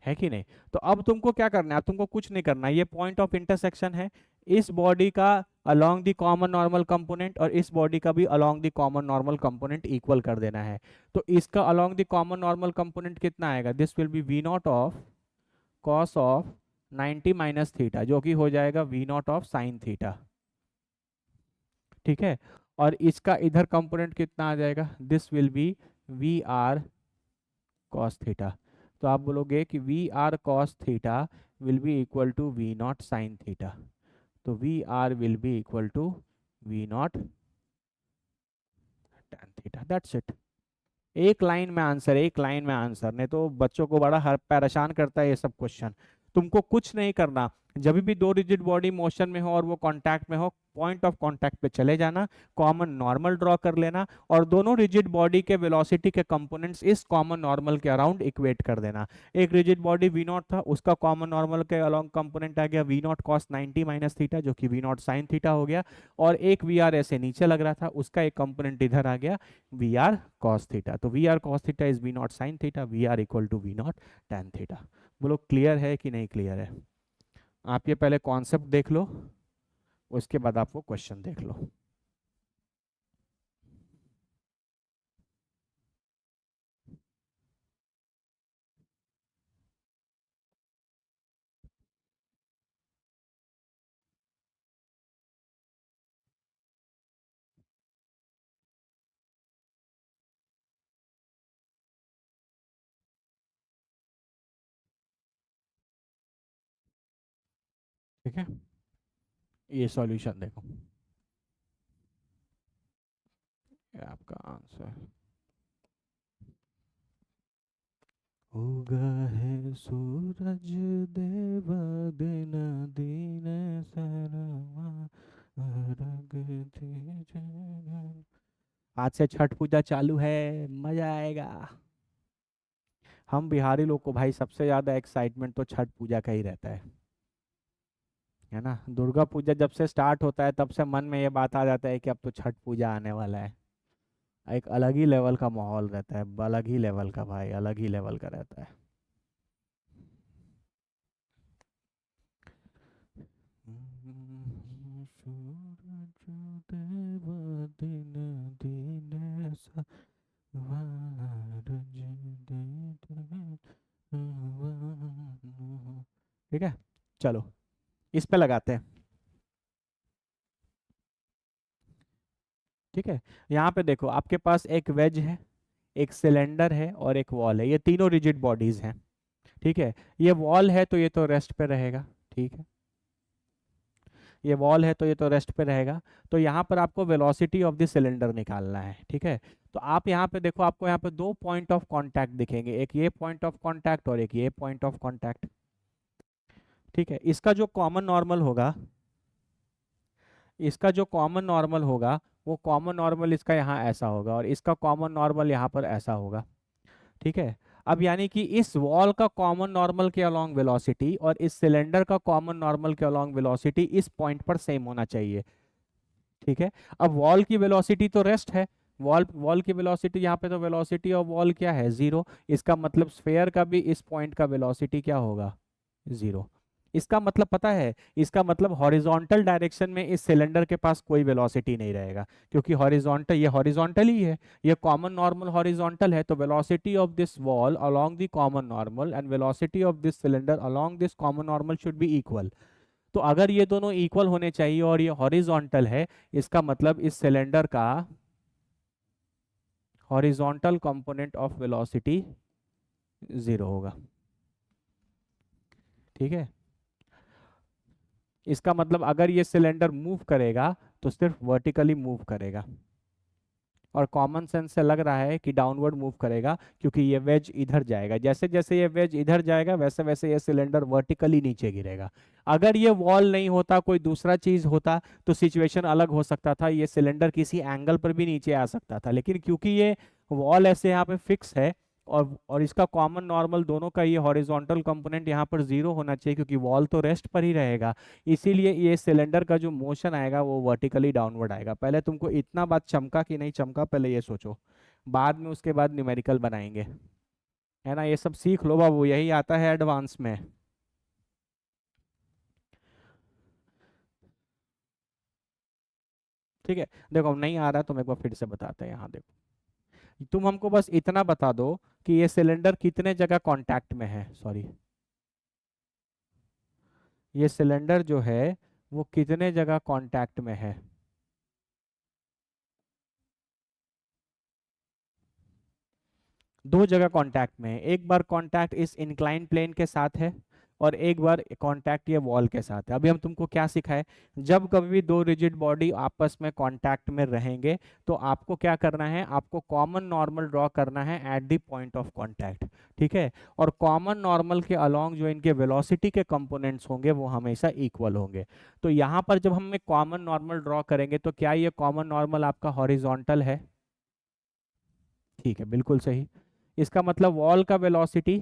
Speaker 1: है कि नहीं। तो अब तुमको क्या करना है, अब तुमको कुछ नहीं करना है, ये पॉइंट ऑफ इंटरसेक्शन है इस बॉडी का along the common normal component, और इस बॉडी का भी along the common normal component equal कर देना है। तो इसका along the common normal component कितना आएगा, this will be v naught of cos of 90 minus theta, जो कि हो जाएगा v naught of sine theta. ठीक है, और इसका इधर कंपोनेंट कितना आ जाएगा, this will be v are cos theta. तो आप बोलोगे कि V are cos theta will be equal to we naught sine theta. तो we R will be equal to we naught tan theta, that's it. एक line में answer, एक line में answer. नहीं तो बच्चों को बड़ा हर परेशान करता है ये सब क्वेश्चन। तुमको कुछ नहीं करना, जब भी दो रिजिड बॉडी मोशन में हो और वो कांटेक्ट में हो, पॉइंट ऑफ कांटेक्ट पे चले जाना, कॉमन नॉर्मल ड्रॉ कर लेना, और दोनों रिजिड बॉडी के वेलोसिटी के कंपोनेंट्स इस कॉमन नॉर्मल के अराउंड इक्वेट कर देना। एक रिजिड बॉडी वी नॉट था, उसका कॉमन नॉर्मल के अलाउंग कंपोनेंट आ गया v naught cos 90 minus theta, जो कि वी नॉट साइन थीटा हो गया, और एक वी आर ऐसे नीचे लग रहा था, उसका एक कंपोनेंट इधर आ गया वी आर कॉस थीटा। तो we are cos theta is we naught sine theta, v r equal to we naught tan theta. बोलो क्लियर है कि नहीं क्लियर है। आप ये पहले कॉन्सेप्ट देख लो, उसके बाद आप वो क्वेश्चन देख लो। ठीक है, ये सॉल्यूशन देखो, ये आपका आंसर। उगा है सूरज देव दिन दिन सरमा अर्घ दीजिए। आज से छठ पूजा चालू है, मजा आएगा। हम बिहारी लोग को भाई सबसे ज्यादा एक्साइटमेंट तो छठ पूजा का ही रहता है ना। दुर्गा पूजा जब से स्टार्ट होता है तब से मन में ये बात आ जाता है कि अब तो छठ पूजा आने वाला है। एक अलग ही लेवल का माहौल रहता है, अलग ही लेवल का भाई, अलग ही लेवल का रहता है। सूरज देव दिन दिन सवार ठीक है, चलो इस पे लगाते हैं। ठीक है, यहाँ पे देखो आपके पास एक वेज है, एक सिलेंडर है और एक वॉल है, ये तीनों रिजिड बॉडीज हैं। ठीक है, ये वॉल है तो ये तो रेस्ट पे रहेगा। ठीक है, ये वॉल है तो ये तो रेस्ट पे रहेगा। तो यहाँ पर आपको वेलोसिटी ऑफ द सिलेंडर निकालना है। ठीक है, तो आप यहाँ पे देखो, आपको यहाँ पे दो पॉइंट ऑफ कांटेक्ट दिखेंगे, एक ये पॉइंट ऑफ कांटेक्ट और एक ये पॉइंट ऑफ कांटेक्ट। ठीक है, इसका जो कॉमन नॉर्मल होगा, इसका जो कॉमन नॉर्मल होगा वो कॉमन नॉर्मल इसका यहाँ ऐसा होगा, और इसका कॉमन नॉर्मल यहाँ पर ऐसा होगा। ठीक है, अब यानी कि इस वॉल का कॉमन नॉर्मल के अलोंग वेलोसिटी और इस सिलेंडर का कॉमन नॉर्मल के अलोंग वेलोसिटी इस पॉइंट पर सेम होना चाहिए। ठीक है, अब वॉल की वेलोसिटी तो रेस्ट है, वॉल वॉल की वेलोसिटी यहाँ पे, तो वेलोसिटी ऑफ वॉल क्या है, जीरो। इसका मतलब स्फेयर का भी इस पॉइंट का वेलोसिटी क्या होगा, जीरो। इसका मतलब पता है, इसका मतलब हॉरिजॉन्टल डायरेक्शन में इस सिलेंडर के पास कोई वेलोसिटी नहीं रहेगा, क्योंकि हॉरिजॉन्टल, ये हॉरिजॉन्टल ही है, ये कॉमन नॉर्मल हॉरिजॉन्टल है, तो velocity of this wall along the common normal and velocity of this cylinder along this common normal should be equal. तो अगर ये दोनों इक्वल होने चाहिए और ये हॉरिजॉन्टल है, इसका मतलब इस सिलेंडर का horizontal component of velocity zero होगा। ठीक है, इसका मतलब अगर ये सिलेंडर मूव करेगा तो सिर्फ वर्टिकली मूव करेगा, और कॉमन सेंस से लग रहा है कि डाउनवर्ड मूव करेगा, क्योंकि ये वेज इधर जाएगा, जैसे जैसे ये वेज इधर जाएगा वैसे वैसे ये सिलेंडर वर्टिकली नीचे गिरेगा। अगर ये वॉल नहीं होता, कोई दूसरा चीज होता, तो सिचुएशन अलग हो सकता था, ये सिलेंडर किसी एंगल पर भी नीचे आ सकता था, लेकिन क्योंकि ये वॉल ऐसे यहाँ पे फिक्स है, और इसका कॉमन नॉर्मल दोनों का ये हॉरिजॉन्टल कंपोनेंट यहाँ पर जीरो होना चाहिए, क्योंकि वॉल तो रेस्ट पर ही रहेगा। इसीलिए ये सिलेंडर का जो मोशन आएगा वो वर्टिकली डाउनवर्ड आएगा। पहले तुमको इतना बात चमका कि नहीं चमका पहले ये सोचो, बाद में उसके बाद न्यूमेरिकल बनाएंगे, है ना। ये सब सीख लो बाबू, यही आता है एडवांस में। ठीक है, देखो नहीं आ रहा तो मैं एक बार फिर से बताते हैं। यहाँ देखो, तुम हमको बस इतना बता दो कि ये सिलेंडर कितने जगह कांटेक्ट में है, सॉरी, ये सिलेंडर जो है वो कितने जगह कांटेक्ट में है। दो जगह कांटेक्ट में है, एक बार कांटेक्ट इस इंक्लाइन प्लेन के साथ है और एक बार कांटेक्ट ये वॉल के साथ है। अभी हम तुमको क्या सिखाए, जब कभी भी दो रिजिड बॉडी आपस में कांटेक्ट में रहेंगे तो आपको क्या करना है, आपको कॉमन नॉर्मल ड्रॉ करना है at the point of contact. ठीक है, और कॉमन नॉर्मल के अलोंग जो इनके वेलोसिटी के कंपोनेंट्स होंगे वो हमेशा इक्वल होंगे। तो यहाँ पर जब हम एक कॉमन नॉर्मल ड्रॉ करेंगे तो क्या ये कॉमन नॉर्मल आपका हॉरिजॉन्टल है? ठीक है, बिल्कुल सही। इसका मतलब वॉल का वेलोसिटी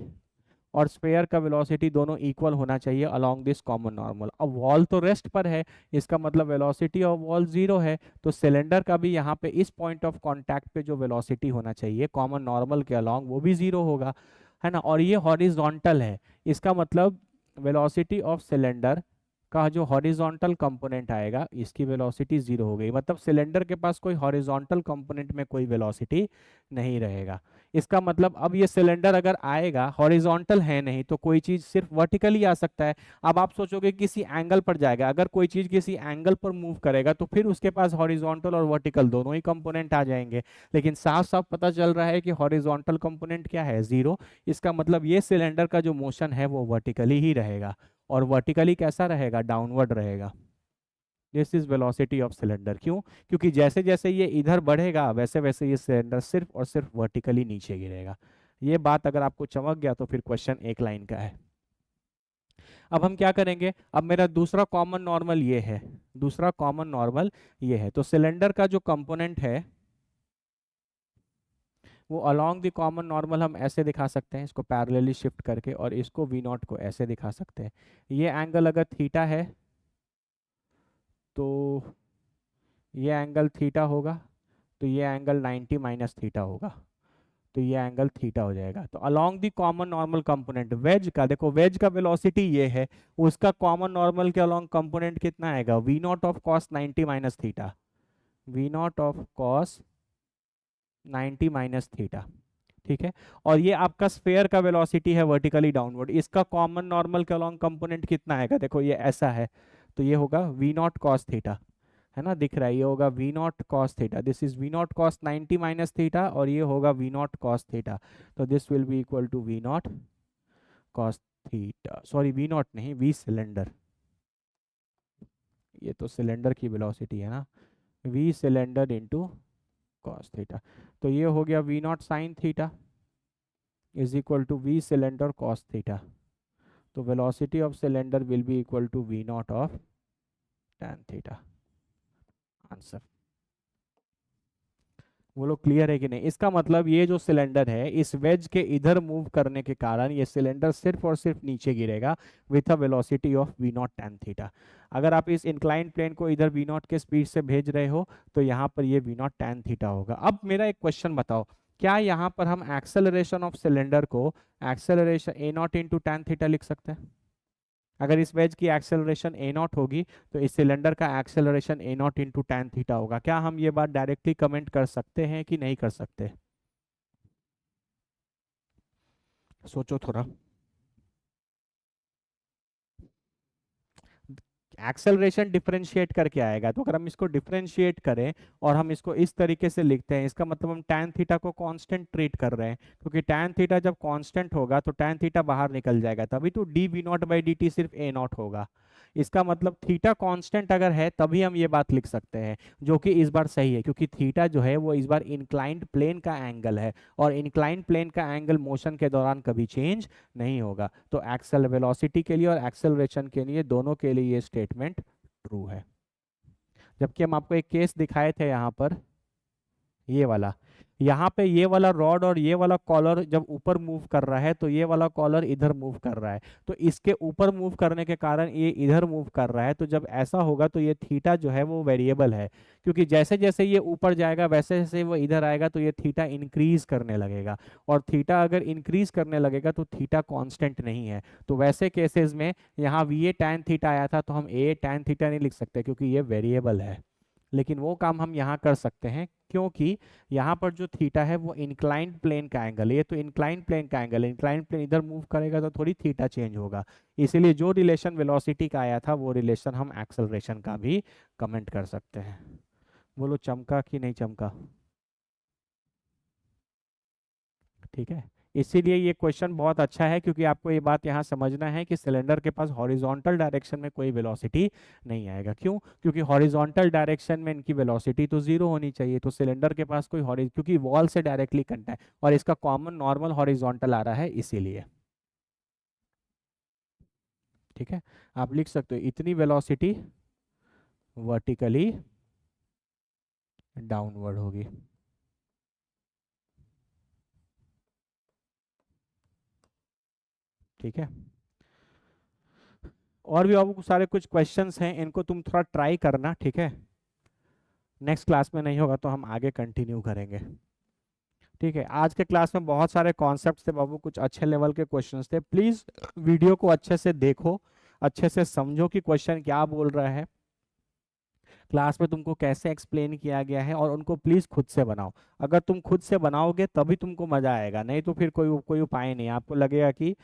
Speaker 1: और स्फेयर का वेलोसिटी दोनों इक्वल होना चाहिए अलोंग दिस कॉमन नॉर्मल। अब वॉल तो रेस्ट पर है, इसका मतलब वेलोसिटी ऑफ वॉल जीरो है, तो सिलेंडर का भी यहाँ पे इस पॉइंट ऑफ कांटेक्ट पे जो वेलोसिटी होना चाहिए कॉमन नॉर्मल के अलोंग वो भी जीरो होगा, है ना। और ये हॉरिजॉन्टल है, इसका मतलब वेलोसिटी ऑफ सिलेंडर का जो हॉरिजॉन्टल कंपोनेंट आएगा इसकी वेलोसिटी जीरो हो गई, मतलब सिलेंडर के पास कोई हॉरिजॉन्टल कंपोनेंट में कोई वेलोसिटी नहीं रहेगा। इसका मतलब अब ये सिलेंडर अगर आएगा, हॉरिजॉन्टल है नहीं तो कोई चीज सिर्फ वर्टिकली आ सकता है। अब आप सोचोगे किसी एंगल पर जाएगा, अगर कोई चीज किसी एंगल पर मूव करेगा तो फिर उसके पास हॉरिजॉन्टल और वर्टिकल दोनों ही कंपोनेंट आ जाएंगे। लेकिन साफ साफ पता चल रहा है कि हॉरिजॉन्टल कंपोनेंट क्या है, जीरो। इसका मतलब ये सिलेंडर का जो मोशन है वो वर्टिकली ही रहेगा, और वर्टिकली कैसा रहेगा, डाउनवर्ड रहेगा। This is velocity of cylinder. क्यों? क्योंकि जैसे जैसे ये इधर बढ़ेगा वैसे वैसे ये सिलेंडर सिर्फ और सिर्फ वर्टिकली नीचे गिरेगा। ये बात अगर आपको चमक गया तो फिर क्वेश्चन एक लाइन का है। अब हम क्या करेंगे, अब मेरा दूसरा कॉमन नॉर्मल ये है, दूसरा कॉमन नॉर्मल ये है, तो सिलेंडर का जो कंपोनेंट है वो अलोंग द कॉमन नॉर्मल हम ऐसे दिखा सकते हैं, इसको पैरेलली शिफ्ट करके, और इसको वी नॉट को ऐसे दिखा सकते हैं। ये एंगल अगर थीटा है तो ये एंगल थीटा होगा, तो ये एंगल 90 माइनस थीटा होगा, तो ये एंगल थीटा हो जाएगा। तो along the common normal component wedge का, देखो वेज का वेलोसिटी ये है, उसका कॉमन नॉर्मल के अलोंग कंपोनेंट कितना आएगा, v naught of cos 90 minus theta, v naught of cos 90 minus theta. ठीक है, और ये आपका स्फेयर का वेलोसिटी है वर्टिकली डाउनवर्ड, इसका कॉमन नॉर्मल के अलोंग कंपोनेंट कितना आएगा, देखो ये ऐसा है, तो ये होगा वी नॉट कॉस थीटा, है ना, दिख रहा है, ये होगा v naught cos theta, this is we naught cos 90 minus theta, और ये होगा वी नॉट कॉस थीटा। तो this will be equal to we naught cos theta, sorry v naught नहीं, वी सिलेंडर, ये तो सिलेंडर की वेलोसिटी है ना, v cylinder into cos theta. तो ये हो गया v naught sine theta is equal to v cylinder cos theta. तो velocity of cylinder will be equal to we naught of tan theta. Answer बोलो clear है कि नहीं? इसका मतलब ये जो सिलेंडर है इस वेज के इधर मूव करने के कारण ये सिलेंडर सिर्फ और सिर्फ नीचे गिरेगा with a velocity of v naught tan theta. अगर आप इस इंक्लाइंड प्लेन को इधर वी नॉट के स्पीड से भेज रहे हो तो यहाँ पर ये वी नॉट tan थीटा होगा। अब मेरा एक क्वेश्चन बताओ, क्या यहाँ पर हम एक्सेलरेशन ऑफ सिलेंडर को acceleration A not into tan theta लिख सकते हैं? अगर इस वेज की एक्सेलरेशन ए नॉट होगी तो इस सिलेंडर का acceleration A not into tan theta होगा। क्या हम ये बात डायरेक्टली कमेंट कर सकते हैं कि नहीं कर सकते? सोचो थोड़ा। एक्सेलरेशन डिफरेंशिएट करके आएगा, तो अगर हम इसको डिफरेंशिएट करें और हम इसको इस तरीके से लिखते हैं, इसका मतलब हम टैन थीटा को कांस्टेंट ट्रीट कर रहे हैं, क्योंकि टैन थीटा जब कांस्टेंट होगा तो टैन थीटा बाहर निकल जाएगा, तभी तो D v naught by D t सिर्फ ए नॉट होगा। इसका मतलब थीटा कांस्टेंट अगर है तभी हम ये बात लिख सकते हैं, जो कि इस बार सही है, क्योंकि थीटा जो है वो इस बार इंक्लाइंड प्लेन का एंगल है, और इंक्लाइंड प्लेन का एंगल मोशन के दौरान कभी चेंज नहीं होगा। तो एक्सेल वेलोसिटी के लिए और एक्सेलरेशन के लिए दोनों के लिए ये स्टेटमेंट ट्रू है। जबकि हम आपको एक केस दिखाए थे यहाँ पर, ये वाला, यहाँ पे ये वाला रॉड और ये वाला कॉलर जब ऊपर मूव कर रहा है तो ये वाला कॉलर इधर मूव कर रहा है, तो इसके ऊपर मूव करने के कारण ये इधर मूव कर रहा है। तो जब ऐसा होगा तो ये थीटा जो है वो वेरिएबल है, क्योंकि जैसे जैसे ये ऊपर जाएगा वैसे जैसे वो इधर आएगा तो ये थीटा इंक्रीज करने लगेगा, और थीटा अगर इंक्रीज करने लगेगा तो थीटा कांस्टेंट नहीं है। तो वैसे केसेस में यहाँ वी ए टैन थीटा आया था तो हम ए टैन थीटा नहीं लिख सकते क्योंकि ये वेरिएबल है, लेकिन वो काम हम यहाँ कर सकते हैं क्योंकि यहाँ पर जो थीटा है वो इंक्लाइंड प्लेन का एंगल है। ये तो इंक्लाइंड प्लेन का एंगल है, इंक्लाइंड प्लेन इधर मूव करेगा तो थोड़ी थीटा चेंज होगा। इसीलिए जो रिलेशन वेलोसिटी का आया था वो रिलेशन हम एक्सेलरेशन का भी कमेंट कर सकते हैं। बोलो चमका कि नहीं चमका? ठीक है, इसीलिए ये क्वेश्चन बहुत अच्छा है क्योंकि आपको ये बात यहाँ समझना है कि सिलेंडर के पास हॉरिजॉन्टल डायरेक्शन में कोई वेलोसिटी नहीं आएगा। क्यों? क्योंकि हॉरिजॉन्टल डायरेक्शन में इनकी वेलोसिटी तो जीरो होनी चाहिए, तो सिलेंडर के पास कोई क्योंकि वॉल से डायरेक्टली कनेक्ट है और इसका कॉमन नॉर्मल हॉरिजॉन्टल आ रहा है इसीलिए। ठीक है, आप लिख सकते हो इतनी वेलोसिटी वर्टिकली डाउनवर्ड होगी। ठीक है, और भी आपको सारे कुछ क्वेश्चंस हैं, इनको तुम थोड़ा ट्राई करना। ठीक है, नेक्स्ट क्लास में नहीं होगा तो हम आगे कंटिन्यू करेंगे। ठीक है, आज के क्लास में बहुत सारे कॉन्सेप्ट्स थे बाबू, कुछ अच्छे लेवल के क्वेश्चंस थे। प्लीज वीडियो को अच्छे से देखो, अच्छे से समझो कि क्वेश्चन क्या बोल रहा है, क्लास में तुमको कैसे एक्सप्लेन किया गया है, और उनको प्लीज खुद से बनाओ। अगर तुम खुद से बनाओगे तभी तुमको मजा आएगा, नहीं तो फिर कोई कोई उपाय नहीं। आपको लगेगा कि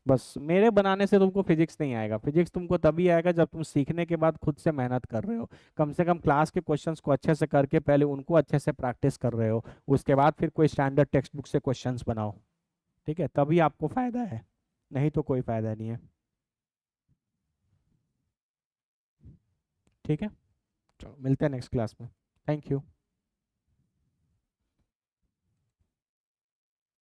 Speaker 1: बस मेरे बनाने से तुमको फिजिक्स नहीं आएगा। फिजिक्स तुमको तभी आएगा जब तुम सीखने के बाद खुद से मेहनत कर रहे हो, कम से कम क्लास के क्वेश्चंस को अच्छे से करके पहले उनको अच्छे से प्रैक्टिस कर रहे हो, उसके बाद फिर कोई स्टैंडर्ड टेक्स्ट बुक से क्वेश्चंस बनाओ। ठीक है, तभी आपको फायदा है, नहीं तो कोई फायदा नहीं है। ठीक है, चलो मिलते हैं नेक्स्ट क्लास में। Thank you.